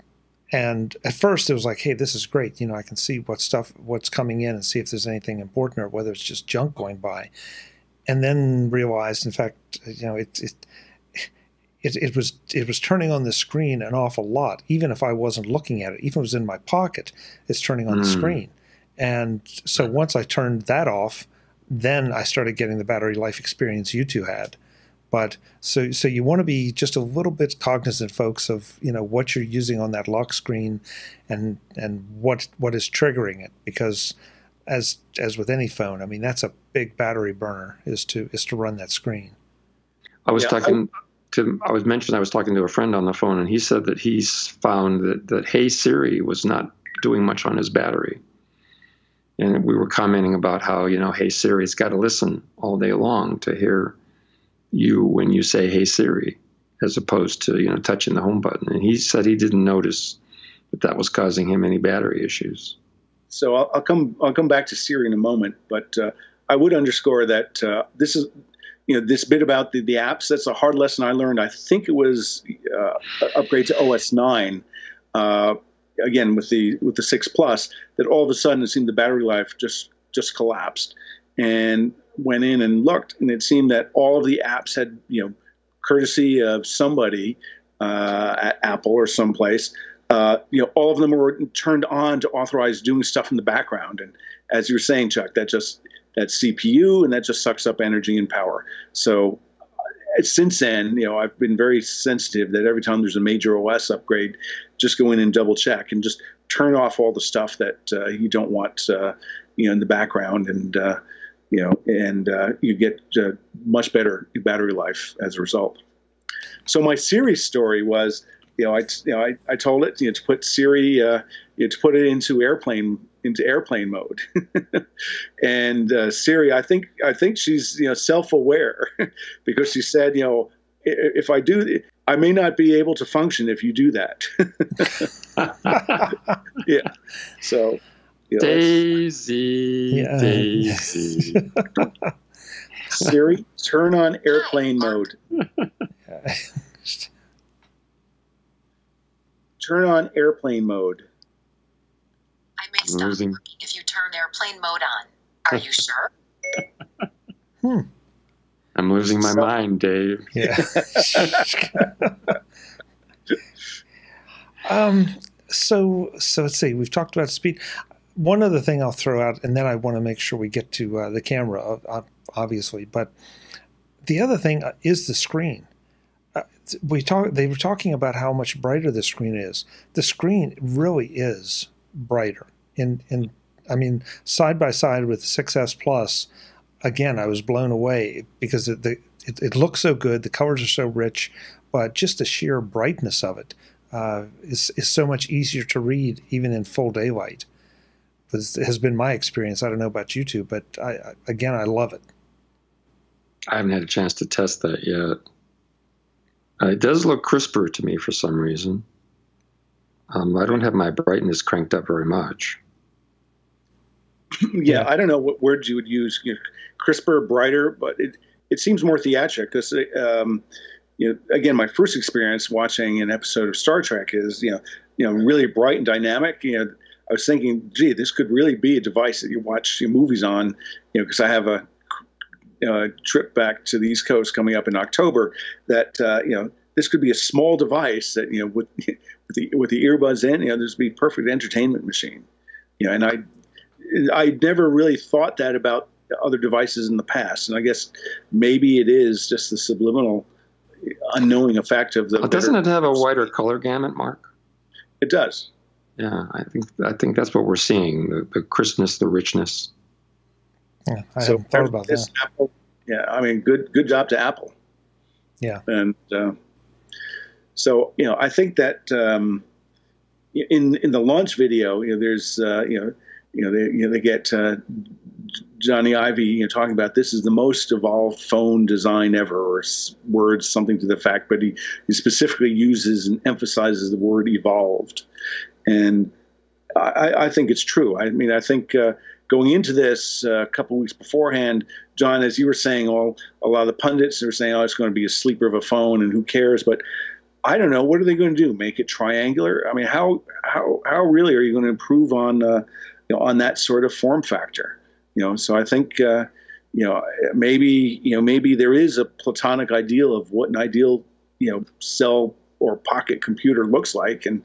And at first it was like, hey, this is great. I can see what's coming in and see if there's anything important or whether it's just junk going by. And then realized, in fact, it was turning on the screen an awful lot. Even if I wasn't looking at it, even if it was in my pocket, it's turning on the screen. And so once I turned that off, then I started getting the battery life experience you two had. But so you want to be just a little bit cognizant, folks, of what you're using on that lock screen, and what is triggering it, because as with any phone, I mean, that's a big battery burner is to run that screen. I was talking to a friend on the phone, and he said that he's found that Hey Siri was not doing much on his battery. And we were commenting about how, Hey Siri's got to listen all day long to hear you when you say Hey Siri, as opposed to touching the home button. And he said he didn't notice that was causing him any battery issues. So I'll come back to Siri in a moment, but I would underscore that this is this bit about the apps. That's a hard lesson I learned. I think it was upgrade to OS 9. Again with the 6 Plus, that all of a sudden it seemed the battery life just collapsed. And went in and looked, and it seemed that all of the apps had, courtesy of somebody at Apple or someplace, all of them were turned on to authorize doing stuff in the background. And as you were saying, Chuck, that CPU, and that just sucks up energy and power. So since then, I've been very sensitive that every time there's a major OS upgrade, just go in and double check and just turn off all the stuff that you don't want, in the background, and you get much better battery life as a result. So my Siri story was, I told it to put Siri, to put it into airplane mode, and Siri, I think she's self-aware, because she said, if I do, I may not be able to function if you do that. Yeah. So. Daisy. Siri, turn on airplane mode. Turn on airplane mode. I may stop looking if you turn airplane mode on. Are you sure? I'm losing my mind, Dave. Yeah. So let's see. We've talked about speed. One other thing I'll throw out, and then I want to make sure we get to the camera, obviously. But the other thing is the screen. They were talking about how much brighter the screen is. The screen really is brighter. I mean, side by side with the 6S Plus, again, I was blown away because it looks so good. The colors are so rich, but just the sheer brightness of it is so much easier to read, even in full daylight. has been my experience. I don't know about you two, but I love it. I haven't had a chance to test that yet. It does look crisper to me for some reason. I don't have my brightness cranked up very much. Yeah, I don't know what words you would use. Crisper, brighter, but it seems more theatric because, again, my first experience watching an episode of Star Trek is, really bright and dynamic. I was thinking, gee, this could really be a device that you watch your movies on, because I have a trip back to the East Coast coming up in October. That this could be a small device that with the earbuds in, this would be a perfect entertainment machine. And I never really thought that about other devices in the past, and I guess maybe it is just the subliminal, unknowing effect of the. Well, doesn't it have a wider color gamut, Mark? It does. Yeah, I think that's what we're seeing: the crispness, the richness. Yeah, I haven't thought about that. Apple, yeah, I mean, good job to Apple. Yeah, and so I think that in the launch video, there's they get Johnny Ive talking about this is the most evolved phone design ever, or words something to the fact, but he specifically uses and emphasizes the word evolved, and I think it's true. I mean, I think going into this a couple of weeks beforehand, John, as you were saying, a lot of the pundits were saying, it's going to be a sleeper of a phone, and who cares? But I don't know. What are they going to do? Make it triangular? I mean, how really are you going to improve on that sort of form factor? So I think maybe there is a platonic ideal of what an ideal cell or pocket computer looks like, and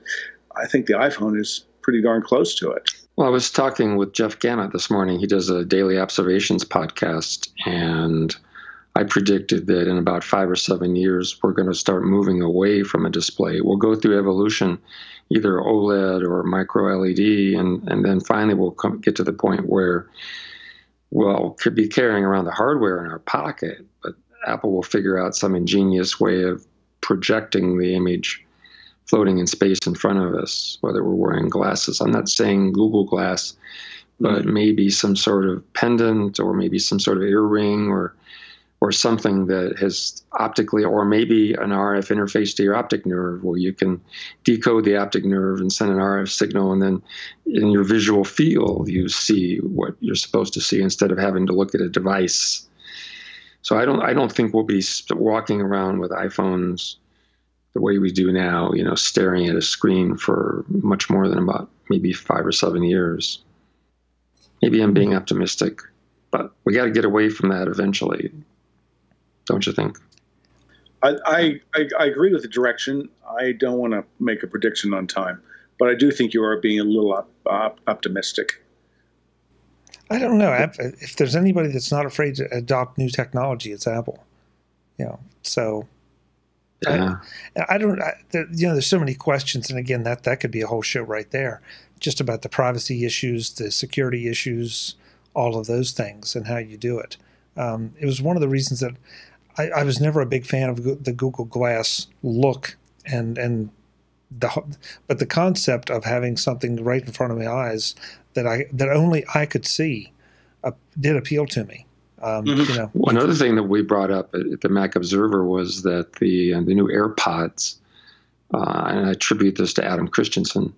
I think the iPhone is pretty darn close to it. Well, I was talking with Jeff Gamet this morning. He does a daily observations podcast, and I predicted that in about 5 or 7 years, we're going to start moving away from a display. We'll go through evolution, either OLED or micro LED, and then finally we'll get to the point where, could be carrying around the hardware in our pocket, but Apple will figure out some ingenious way of projecting the image floating in space in front of us, whether we're wearing glasses. I'm not saying Google Glass, but maybe some sort of pendant, or maybe some sort of earring, or something that has optically, or maybe an RF interface to your optic nerve, where you can decode the optic nerve and send an RF signal, and then in your visual field you see what you're supposed to see instead of having to look at a device. So I don't think we'll be walking around with iPhones the way we do now, staring at a screen for much more than about maybe 5 or 7 years. Maybe I'm being optimistic, but we got to get away from that eventually. Don't you think? I agree with the direction. I don't want to make a prediction on time, but I do think you are being a little optimistic. I don't know. If there's anybody that's not afraid to adopt new technology, it's Apple. So yeah. There's so many questions, and again, that could be a whole show right there, just about the privacy issues, the security issues, all of those things, and how you do it. It was one of the reasons that I was never a big fan of the Google Glass look, but the concept of having something right in front of my eyes that only I could see did appeal to me. One other thing that we brought up at the Mac Observer was that the new AirPods, and I attribute this to Adam Christensen,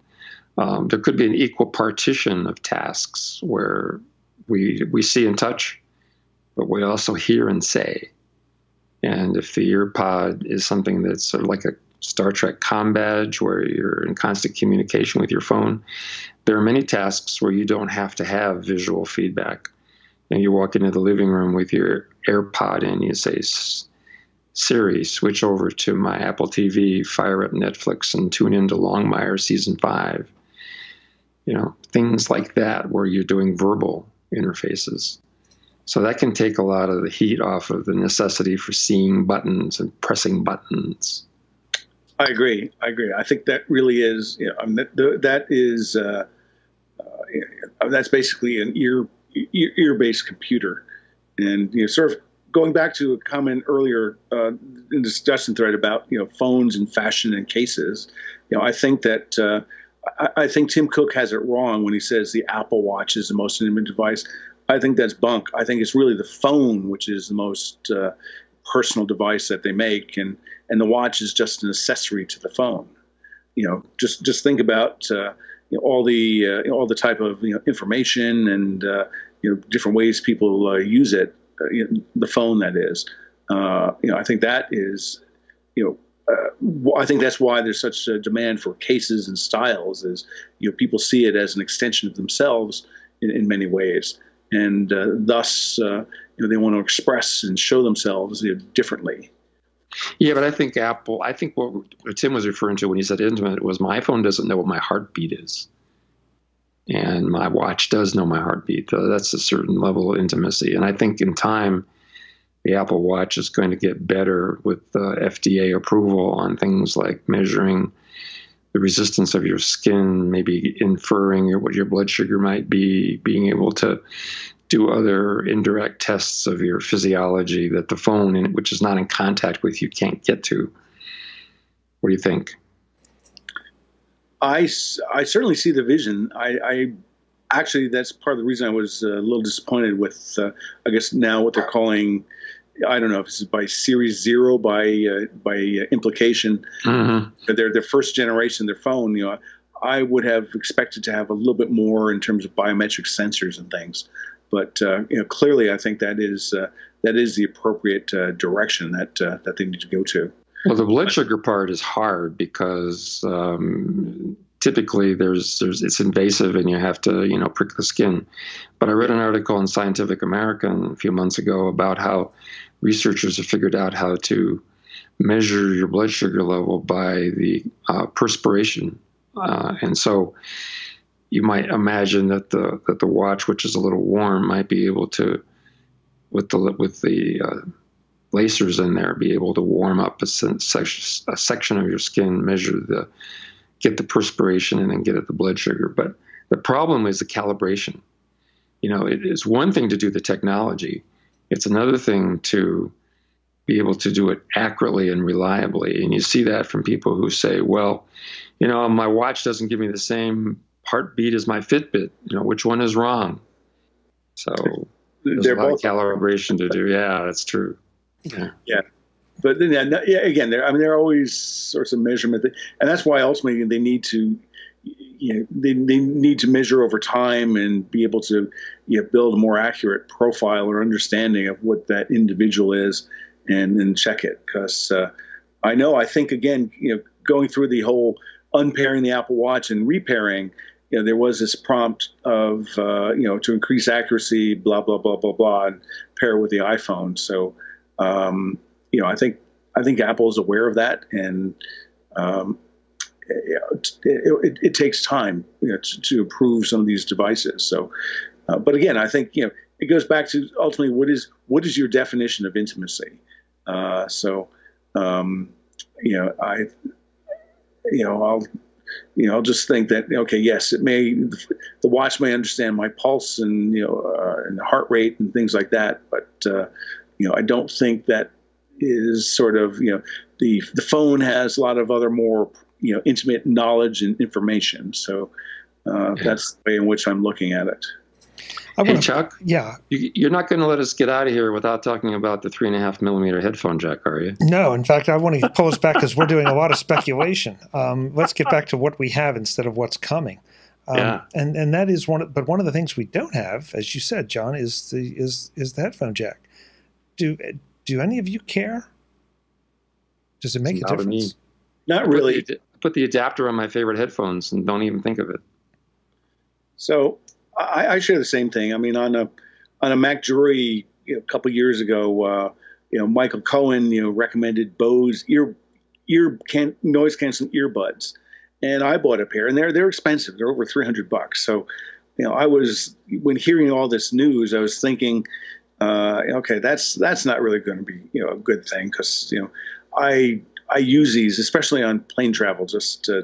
there could be an equal partition of tasks where we see and touch, but we also hear and say. And if the EarPod is something that's sort of like a Star Trek comm badge where you're in constant communication with your phone, there are many tasks where you don't have to have visual feedback. And you walk into the living room with your AirPod and you say, Siri, switch over to my Apple TV, fire up Netflix, and tune into Longmire Season 5. Things like that where you're doing verbal interfaces. So that can take a lot of the heat off of the necessity for seeing buttons and pressing buttons. I agree. I think that really is, that's basically an ear-based computer. And, sort of going back to a comment earlier in the discussion thread about, phones and fashion and cases, I think that I think Tim Cook has it wrong when he says the Apple Watch is the most intimate device. I think that's bunk. I think it's really the phone which is the most personal device that they make, and the watch is just an accessory to the phone. Just think about all the type of information and different ways people use it. The phone, that is. I think that is I think that's why there's such a demand for cases and styles. Is people see it as an extension of themselves in many ways, and thus they want to express and show themselves differently. Yeah, but I think what Tim was referring to when he said intimate was my iPhone doesn't know what my heartbeat is, and my watch does know my heartbeat. So that's a certain level of intimacy, and I think in time, the Apple Watch is going to get better with FDA approval on things like measuring the resistance of your skin, maybe inferring what your blood sugar might be, being able to do other indirect tests of your physiology that the phone, which is not in contact with you, can't get to. What do you think? I certainly see the vision. I actually, that's part of the reason I was a little disappointed with, I guess now what they're calling, I don't know if this is by Series 0 by implication, their first generation, their phone. I would have expected to have a little bit more in terms of biometric sensors and things, but clearly I think that is the appropriate direction that they need to go to. Well, the blood sugar part is hard because typically it's invasive and you have to prick the skin. But I read an article in Scientific American a few months ago about how researchers have figured out how to measure your blood sugar level by the perspiration, and so you might imagine that the watch, which is a little warm, might be able to, with the lacers in there, be able to warm up a section of your skin, get the perspiration, and then get at the blood sugar. But the problem is the calibration. It is one thing to do the technology. It's another thing to be able to do it accurately and reliably. And you see that from people who say, well, my watch doesn't give me the same heartbeat as my Fitbit. Which one is wrong? So there's a lot of calibration to do. Yeah, that's true. Yeah. But then, again, there are always sorts of measurement, and that's why ultimately they need to, they need to measure over time and be able to build a more accurate profile or understanding of what that individual is, and check it. Because I think again, going through the whole unpairing the Apple Watch and repairing, there was this prompt of to increase accuracy, blah blah blah blah blah, and pair it with the iPhone. So. I think Apple is aware of that, and it takes time to improve some of these devices. So, but again, I think it goes back to ultimately what is your definition of intimacy. I'll just think that okay, yes, the watch may understand my pulse and and heart rate and things like that, but I don't think that is sort of the phone has a lot of other more intimate knowledge and information. So that's the way in which I'm looking at it. Hey, Chuck. Yeah. You're not going to let us get out of here without talking about the 3.5 millimeter headphone jack, are you? No. In fact, I want to pull us back because we're doing a lot of speculation. Let's get back to what we have instead of what's coming. And that is one of the things we don't have, as you said, John, is the headphone jack. Do any of you care? Does it make a difference? Not really. Put the adapter on my favorite headphones and don't even think of it. So I share the same thing. I mean, on a MacJury a couple years ago, Michael Cohen recommended Bose noise canceling earbuds, and I bought a pair, and they're expensive. They're over $300. So when hearing all this news, I was thinking, okay, that's not really going to be a good thing, because I use these especially on plane travel just to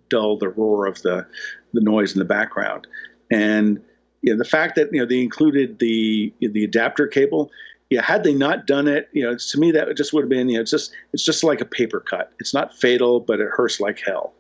dull the roar of the noise in the background. And the fact that they included the adapter cable, had they not done it, to me that just would have been it's just like a paper cut. It's not fatal, but it hurts like hell.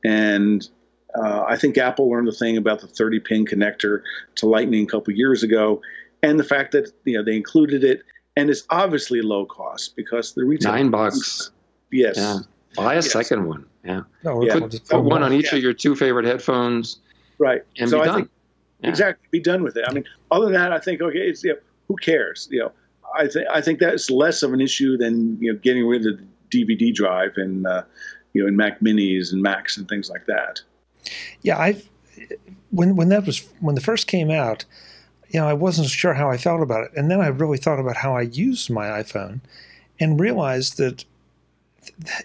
And I think Apple learned the thing about the 30-pin connector to Lightning a couple years ago, and the fact that they included it, and it's obviously low cost because the retail $9. Yes. Yeah. Buy a second one. Yeah. No, Yeah. Put one on each of your 2 favorite headphones. Right. And so be I done. think, exactly. Be done with it. I mean, other than that, I think, okay, it's, who cares? I think that's less of an issue than, getting rid of the DVD drive and, in Mac Minis and Macs and things like that. Yeah. When the first came out, I wasn't sure how I felt about it. And then I really thought about how I used my iPhone and realized that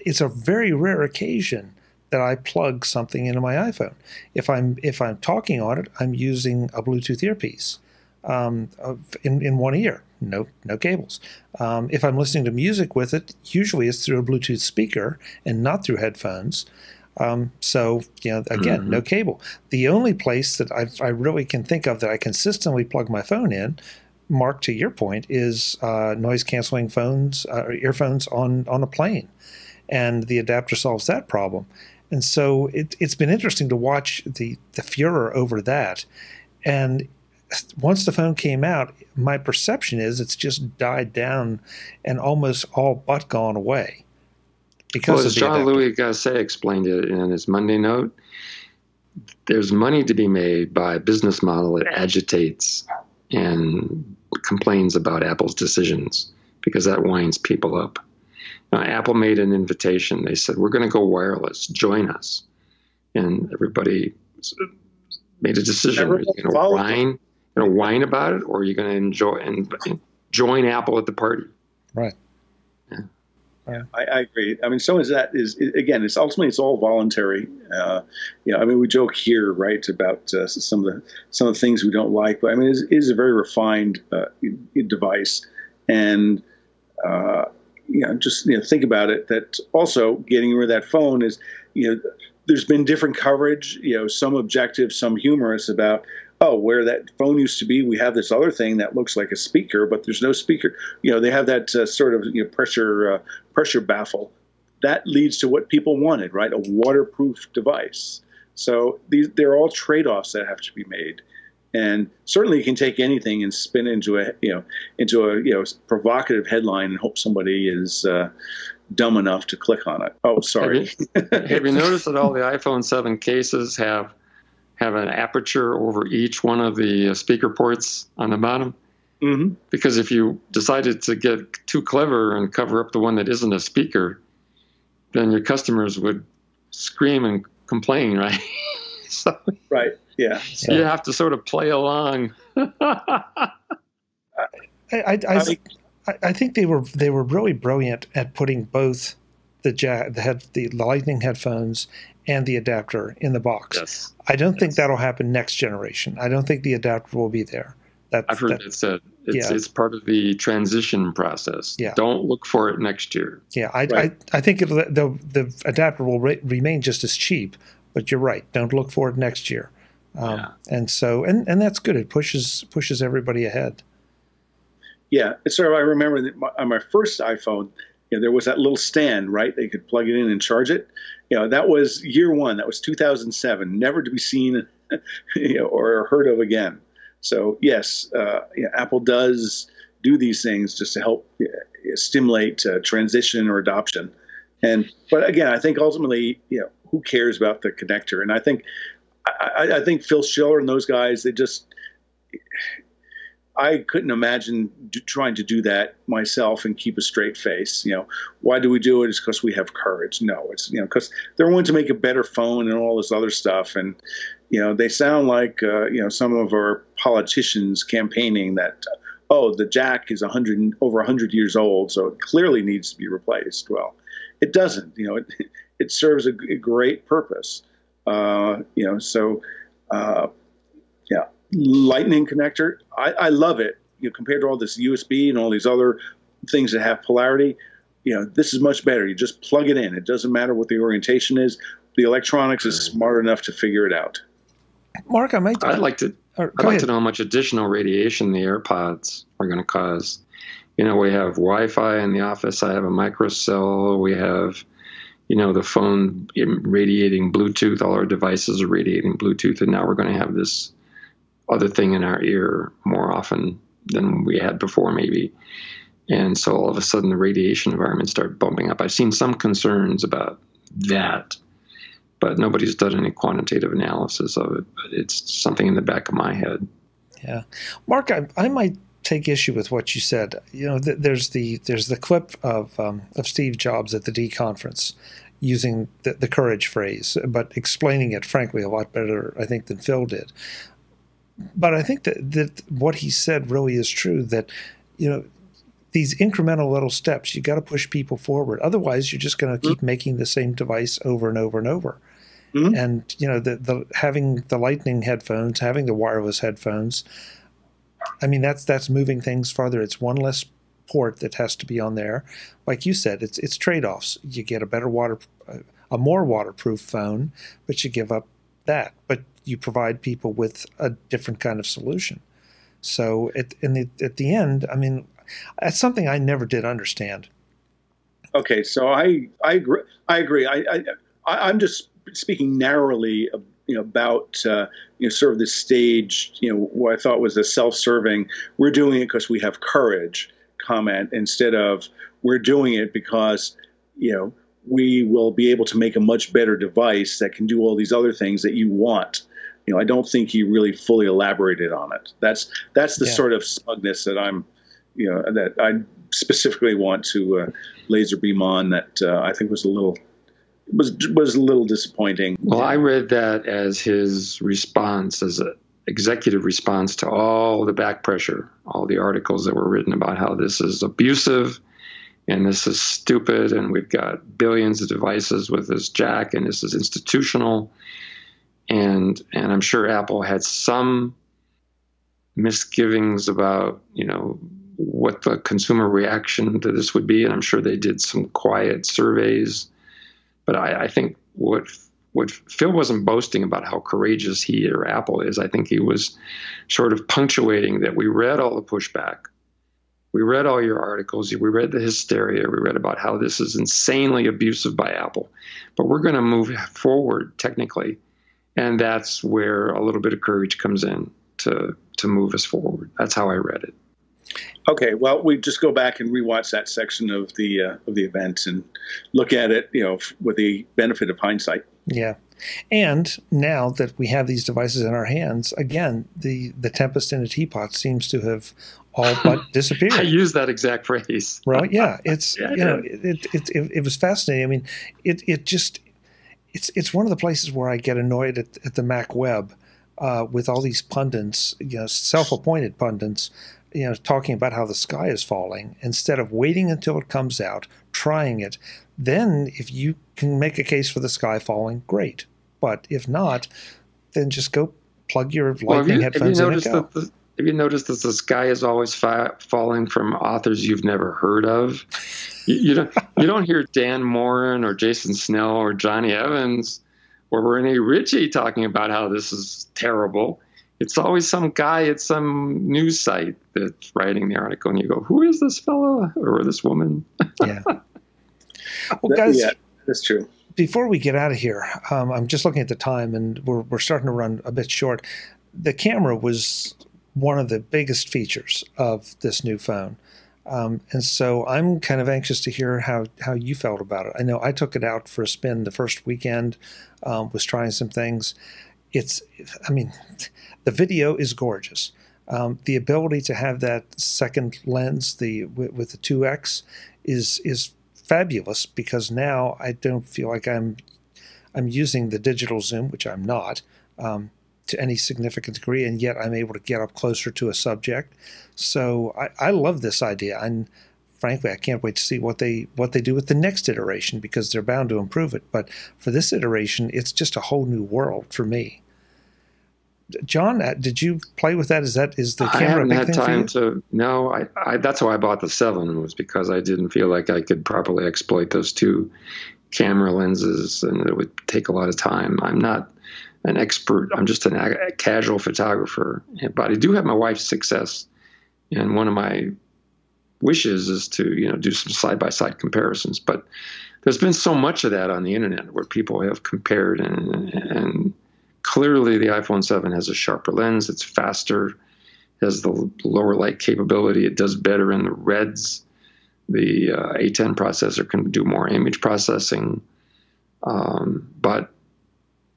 it's a very rare occasion that I plug something into my iPhone. If I'm talking on it, I'm using a Bluetooth earpiece in one ear, no cables. If I'm listening to music with it, usually it's through a Bluetooth speaker and not through headphones. So again, no cable. The only place that I really can think of that I consistently plug my phone in, Mark, to your point, is noise canceling earphones on a plane, and the adapter solves that problem. And so it's been interesting to watch the furor over that. And once the phone came out, my perception is it's just died down and almost all but gone away. Because as Jean-Louis Gasset explained it in his Monday note, there's money to be made by a business model that agitates and complains about Apple's decisions because that winds people up. Apple made an invitation. They said, we're going to go wireless. Join us. And everybody made a decision. Are you going to whine about it, or are you going to enjoy and join Apple at the party? Right. Yeah. Yeah, I agree. I mean, so again, it's all voluntary. I mean, we joke here, right, about some of the things we don't like, but I mean, it is a very refined device, and just think about it. That also getting rid of that phone is, there's been different coverage. Some objective, some humorous about, where that phone used to be, we have this other thing that looks like a speaker, but there's no speaker. They have that sort of pressure baffle. That leads to what people wanted, right? A waterproof device. So they're all trade-offs that have to be made. And certainly you can take anything and spin into a provocative headline and hope somebody is dumb enough to click on it. Oh, sorry. Have you noticed that all the iPhone 7 cases have an aperture over each one of the speaker ports on the bottom? Mm-hmm. Because if you decided to get too clever and cover up the one that isn't a speaker, then your customers would scream and complain, right? Right. Yeah. So you have to sort of play along. I think they were really brilliant at putting both the Lightning headphones and the adapter in the box. Yes. I don't think that'll happen next generation. I don't think the adapter will be there. I've heard it said it's part of the transition process. Yeah. Don't look for it next year. Yeah, I think the adapter will remain just as cheap, but you're right. Don't look for it next year. And so and that's good. It pushes everybody ahead. Yeah, so I remember that on my first iPhone, there was that little stand, right? They could plug it in and charge it. That was year one. That was 2007. Never to be seen, or heard of again. So yes, Apple does do these things just to help stimulate transition or adoption. But again, I think ultimately, who cares about the connector? And I think Phil Schiller and those guys, I couldn't imagine trying to do that myself and keep a straight face. Why do we do it? It's because we have courage. No, it's because they're wanting to make a better phone and all this other stuff. And they sound like some of our politicians campaigning that the jack is over 100 years old, so it clearly needs to be replaced. Well, it doesn't. It serves a great purpose. Lightning connector, I love it. Compared to all this USB and all these other things that have polarity, this is much better. You just plug it in. It doesn't matter what the orientation is. The electronics is smart enough to figure it out. Mark, I'd like to know how much additional radiation the AirPods are going to cause. We have Wi-Fi in the office. I have a microcell. We have, the phone radiating Bluetooth, all our devices are radiating Bluetooth, and now we're going to have this other thing in our ear more often than we had before, maybe. And so all of a sudden the radiation environments start bumping up. I've seen some concerns about that, but nobody's done any quantitative analysis of it. But it's something in the back of my head. Yeah. Mark, I might take issue with what you said. There's the clip of Steve Jobs at the D conference using the courage phrase, but explaining it, frankly, a lot better, I think, than Phil did. But I think that what he said really is true, that, these incremental little steps, you got to push people forward. Otherwise, you're just going to keep making the same device over and over and over. Mm-hmm. And, having the Lightning headphones, having the wireless headphones, I mean, that's moving things farther. It's one less port that has to be on there. Like you said, it's trade-offs. You get a more waterproof phone, but you give up that. But you provide people with a different kind of solution. So at the end, I mean, that's something I never did understand. Okay, so I agree. I'm just speaking narrowly, about sort of this stage, what I thought was a self-serving, we're doing it because we have courage comment, instead of we're doing it because we will be able to make a much better device that can do all these other things that you want. I don't think he really fully elaborated on it. That's the sort of smugness that that I specifically want to laser beam on. That I think was a little disappointing. Well, I read that as his response, as an executive response to all the back pressure, all the articles that were written about how this is abusive and this is stupid, and we've got billions of devices with this jack, and this is institutional. And I'm sure Apple had some misgivings about, what the consumer reaction to this would be. And I'm sure they did some quiet surveys. But I think what Phil wasn't boasting about how courageous he or Apple is. I think he was sort of punctuating that we read all the pushback. We read all your articles. We read the hysteria. We read about how this is insanely abusive by Apple. But we're going to move forward technically. And that's where a little bit of courage comes in to move us forward. That's how I read it. Okay, well, we just go back and rewatch that section of the event and look at it, with the benefit of hindsight. Yeah, and now that we have these devices in our hands, again, the tempest in a teapot seems to have all but disappeared. I use that exact phrase. Right? Yeah, it's it was fascinating. I mean, it's one of the places where I get annoyed at the Mac web with all these pundits, self-appointed pundits, talking about how the sky is falling, instead of waiting until it comes out, trying it. Then if you can make a case for the sky falling, great. But if not, then just go plug your Lightning headphones in and go. Have you noticed that the sky is always falling from authors you've never heard of? You don't hear Dan Morin or Jason Snell or Johnny Evans or Rene Ritchie talking about how this is terrible. It's always some guy at some news site that's writing the article, and you go, "Who is this fellow or this woman?" Yeah. Well, guys, yeah, that's true. Before we get out of here, I'm just looking at the time, and we're starting to run a bit short. The camera was one of the biggest features of this new phone. And so I'm kind of anxious to hear how you felt about it. I know I took it out for a spin the first weekend, was trying some things. The video is gorgeous. The ability to have that second lens, with the 2x, is fabulous, because now I don't feel like I'm using the digital zoom, which I'm not, to any significant degree, and yet I'm able to get up closer to a subject. So I love this idea, and frankly, I can't wait to see what they do with the next iteration, because they're bound to improve it. But for this iteration, it's just a whole new world for me. John, did you play with that? Is the camera a big thing for you? I haven't had time to. No, that's why I bought the 7, was because I didn't feel like I could properly exploit those two camera lenses, and it would take a lot of time. I'm not an expert. I'm just a casual photographer, but I do have my wife's success, and one of my wishes is to, do some side-by-side comparisons. But there's been so much of that on the internet where people have compared, and clearly the iPhone 7 has a sharper lens. It's faster, has the lower light capability. It does better in the reds. The A10 processor can do more image processing. But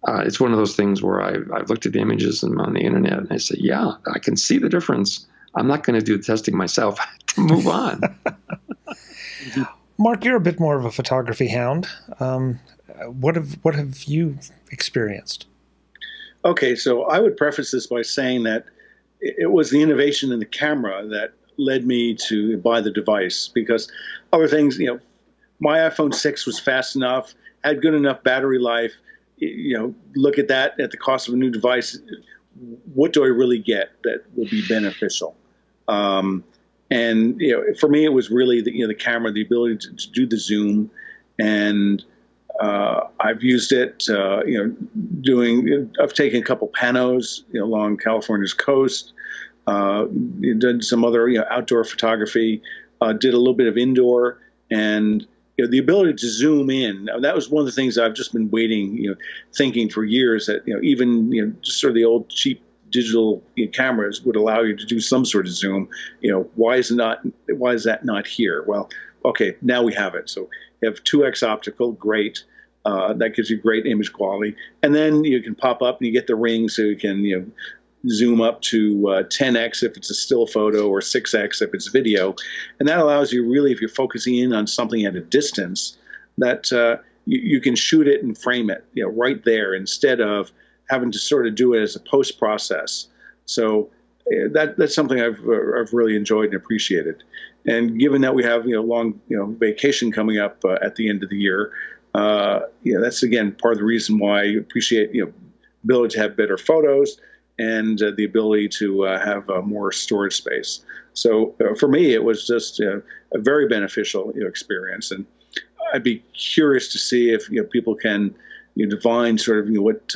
it's one of those things where I've looked at the images on the internet and I say, yeah, I can see the difference. I'm not going to do the testing myself. I have to move on. Mark, you're a bit more of a photography hound. What have you experienced? Okay, so I would preface this by saying that it was the innovation in the camera that led me to buy the device, because other things, my iPhone 6 was fast enough, had good enough battery life. Look at that at the cost of a new device. What do I really get that will be beneficial? And for me, it was really the camera, the ability to do the zoom, and I've used it. I've taken a couple panos along California's coast. Did some other outdoor photography. Did a little bit of indoor, and the ability to zoom in. That was one of the things I've just been waiting, thinking for years that even just sort of the old cheap digital cameras would allow you to do some sort of zoom. Why is that not here? Well, okay, now we have it. So you have 2x optical, great. That gives you great image quality, and then you can pop up and you get the ring, so you can zoom up to 10x if it's a still photo, or 6x if it's video, and that allows you really, if you're focusing in on something at a distance, that you can shoot it and frame it right there, instead of having to sort of do it as a post process. So that's something I've really enjoyed and appreciated. And given that we have long vacation coming up at the end of the year, that's again part of the reason why I appreciate ability to have better photos and the ability to have more storage space. So for me, it was just a very beneficial experience, and I'd be curious to see if people can define sort of what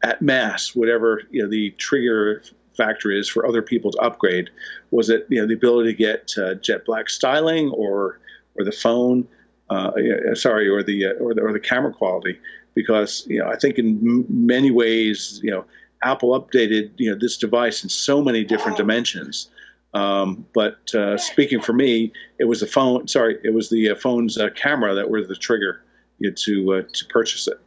at mass, whatever the trigger factor is for other people to upgrade. Was it the ability to get jet black styling, or the phone? Or the camera quality? Because I think in many ways Apple updated this device in so many different dimensions. But speaking for me, it was the phone. Sorry, it was the phone's camera that was the trigger to purchase it.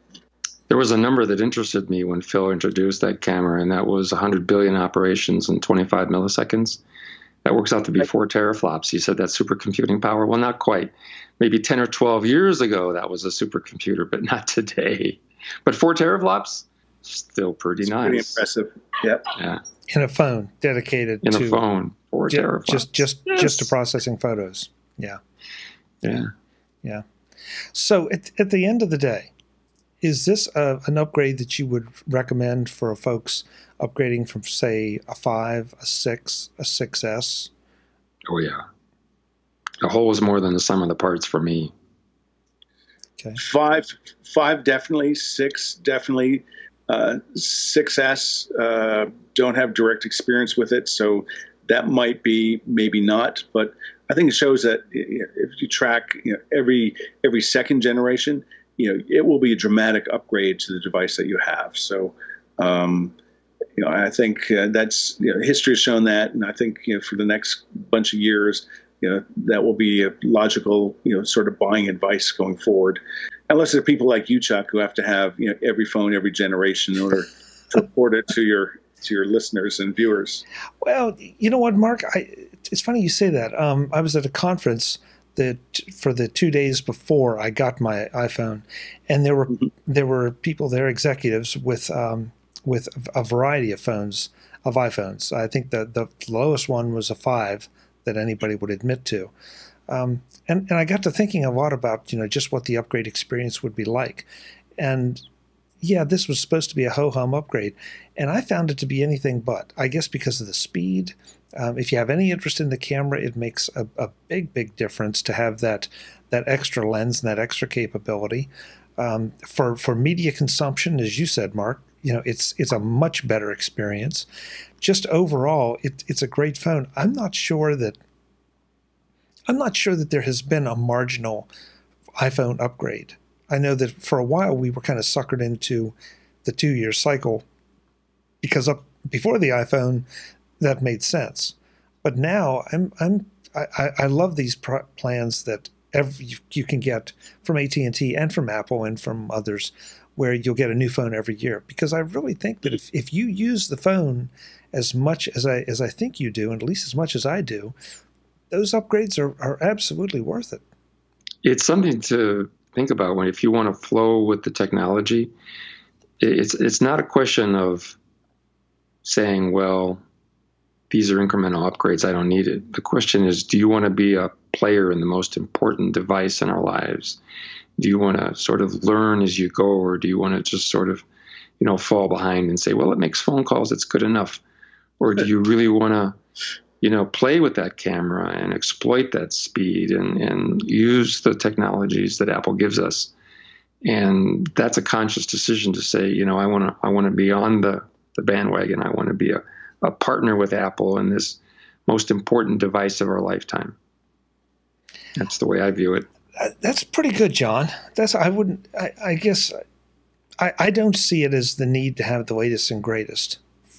There was a number that interested me when Phil introduced that camera, and that was 100 billion operations in 25 milliseconds. That works out to be 4 teraflops. He said that's supercomputing power. Well, not quite. Maybe 10 or 12 years ago, that was a supercomputer, but not today. But 4 teraflops, still pretty nice. Pretty impressive. Yep. Yeah. In a phone dedicated to a phone, 4 teraflops. Just to processing photos. Yeah. Yeah. Yeah. So at the end of the day, is this an upgrade that you would recommend for folks upgrading from, say, a 5, a 6, a 6S? Oh, yeah. A whole is more than the sum of the parts for me. Okay. 5 definitely, 6 definitely. 6S don't have direct experience with it, so that might be, maybe not. But I think it shows that if you track every second generation, it will be a dramatic upgrade to the device that you have. So, I think that's history has shown that, and I think for the next bunch of years, that will be a logical sort of buying advice going forward. Unless there are people like you, Chuck, who have to have every phone, every generation in order to report it to your listeners and viewers. Well, you know what, Mark? It's funny you say that. I was at a conference for the 2 days before I got my iPhone, and there were people there, executives with a variety of iPhones. I think the lowest one was a 5 that anybody would admit to. And I got to thinking a lot about just what the upgrade experience would be like. And yeah, this was supposed to be a ho-hum upgrade, and I found it to be anything but. I guess because of the speed. If you have any interest in the camera, it makes a big difference to have that extra lens and that extra capability. For media consumption, as you said, Mark, it's a much better experience. Just overall, it's a great phone. I'm not sure that I'm not sure that there has been a marginal iPhone upgrade. I know that for a while we were kind of suckered into the 2-year cycle because up before the iPhone that made sense. But now I love these plans that you can get from AT&T and from Apple and from others, where you'll get a new phone every year. Because I really think that if you use the phone as much as I think you do, and at least as much as I do, those upgrades are absolutely worth it. It's something to think about if you want to flow with the technology. It's not a question of saying, well, these are incremental upgrades, I don't need it. The question is, do you want to be a player in the most important device in our lives? Do you want to sort of learn as you go, or do you want to just sort of, fall behind and say, well, it makes phone calls, it's good enough? Or do you really want to, play with that camera and exploit that speed and use the technologies that Apple gives us? And that's a conscious decision to say, I want to be on the bandwagon. I want to be a partner with Apple in this most important device of our lifetime. That's the way I view it. That's pretty good, John. I guess I don't see it as the need to have the latest and greatest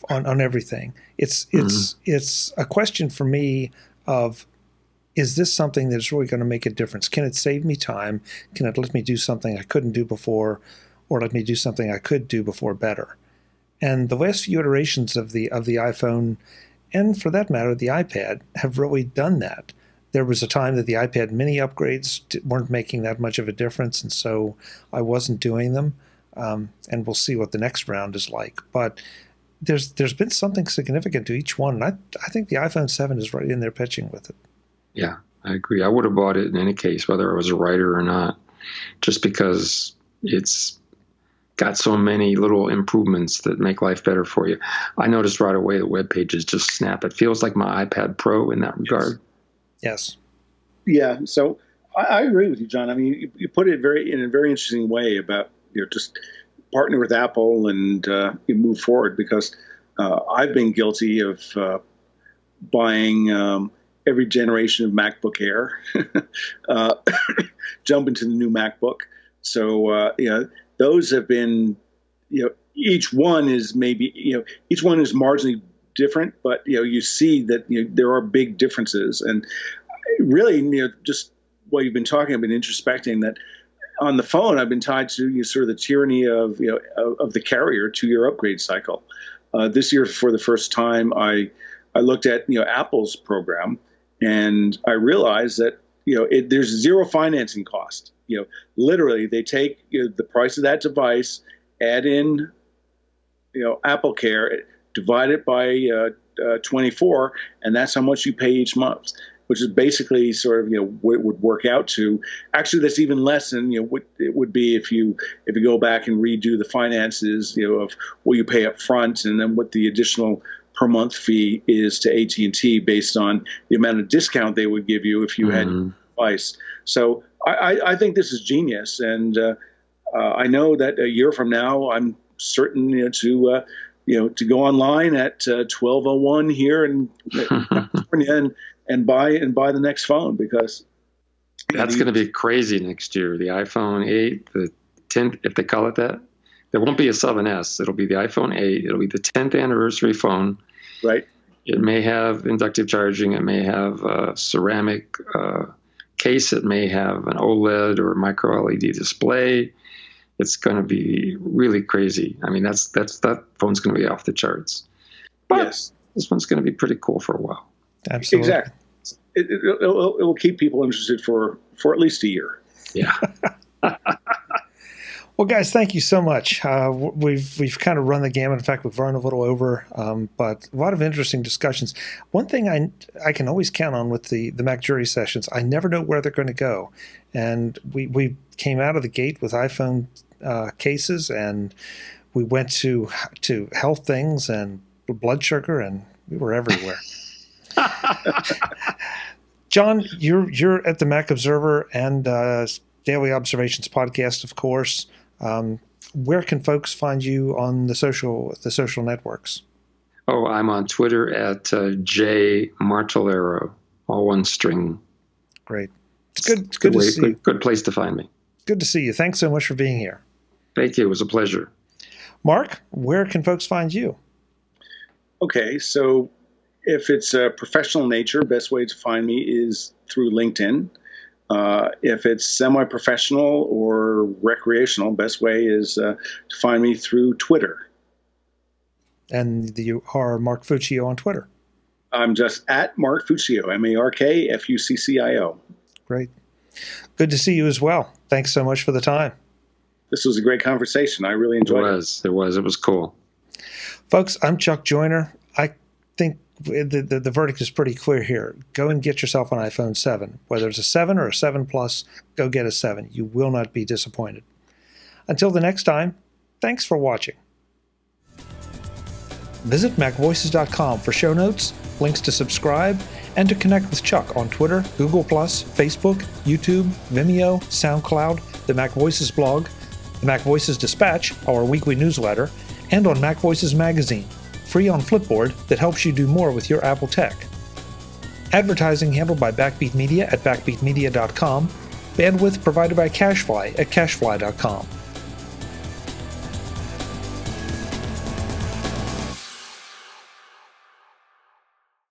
on everything. It's a question for me of, is this something that's really going to make a difference? Can it save me time? Can it let me do something I couldn't do before, or let me do something I could do before better? And the last few iterations of the iPhone, and for that matter, the iPad, have really done that. There was a time that the iPad mini upgrades weren't making that much of a difference, and so I wasn't doing them. And we'll see what the next round is like. But there's been something significant to each one, and I think the iPhone 7 is right in there pitching with it. Yeah, I agree. I would have bought it in any case, whether I was a writer or not, just because it's got so many little improvements that make life better for you. I noticed right away the web pages just snap. It feels like my iPad Pro in that regard. Yes. Yeah. So I agree with you, John. I mean, you put it in a very interesting way about just partner with Apple and you move forward, because I've been guilty of buying every generation of MacBook Air, jump into the new MacBook. So those have been, each one is each one is marginally different, but you see that there are big differences. And really, just what you've been talking, I've been introspecting that on the phone, I've been tied to sort of the tyranny of of the carrier 2-year upgrade cycle. This year, for the first time, I looked at Apple's program, and I realized that there's zero financing cost. Literally, they take the price of that device, add in Apple Care, divide it by 24, and that's how much you pay each month, which is basically sort of what it would work out to. Actually, that's even less than what it would be if you go back and redo the finances of what you pay up front, and then what the additional per month fee is to AT&T based on the amount of discount they would give you if you had a device. So I think this is genius, and I know that a year from now I'm certain to go online at 12:01 here in California and buy the next phone, because that's going to be crazy next year. The iPhone 8, the 10th, if they call it that. There won't be a 7S. It'll be the iPhone 8. It'll be the 10th anniversary phone. Right. It may have inductive charging. It may have a ceramic case. It may have an OLED or micro LED display. It's going to be really crazy. I mean, that phone's going to be off the charts. But yes, this one's going to be pretty cool for a while. Absolutely. Exactly. It will keep people interested for at least a year. Yeah. Well, guys, thank you so much. We've kind of run the gamut. In fact, we've run a little over, but a lot of interesting discussions. One thing I can always count on with the MacJury sessions, I never know where they're going to go. And we came out of the gate with iPhone cases, and we went to health things and blood sugar, and we were everywhere. John, you're at the Mac Observer and Daily Observations podcast, of course. Where can folks find you on the social networks? Oh, I'm on Twitter at J Martellaro, all one string. Great. It's good. It's good to see you. Good place to find me. Good to see you. Thanks so much for being here. Thank you. It was a pleasure. Mark, where can folks find you? Okay, so if it's a professional nature, best way to find me is through LinkedIn. If it's semi-professional or recreational, best way is to find me through Twitter. And you are Mark Fuccio on Twitter. I'm just at Mark Fuccio, MarkFuccio. Great. Good to see you as well. Thanks so much for the time. This was a great conversation. I really enjoyed it. It was cool. Folks, I'm Chuck Joyner. I think the verdict is pretty clear here. Go and get yourself an iPhone 7. Whether it's a 7 or a 7 Plus, go get a 7. You will not be disappointed. Until the next time, thanks for watching. Visit MacVoices.com for show notes, links to subscribe, and to connect with Chuck on Twitter, Google+, Facebook, YouTube, Vimeo, SoundCloud, the MacVoices blog, the MacVoices Dispatch, our weekly newsletter, and on MacVoices magazine, free on Flipboard that helps you do more with your Apple tech. Advertising handled by Backbeat Media at backbeatmedia.com, bandwidth provided by CacheFly at cachefly.com.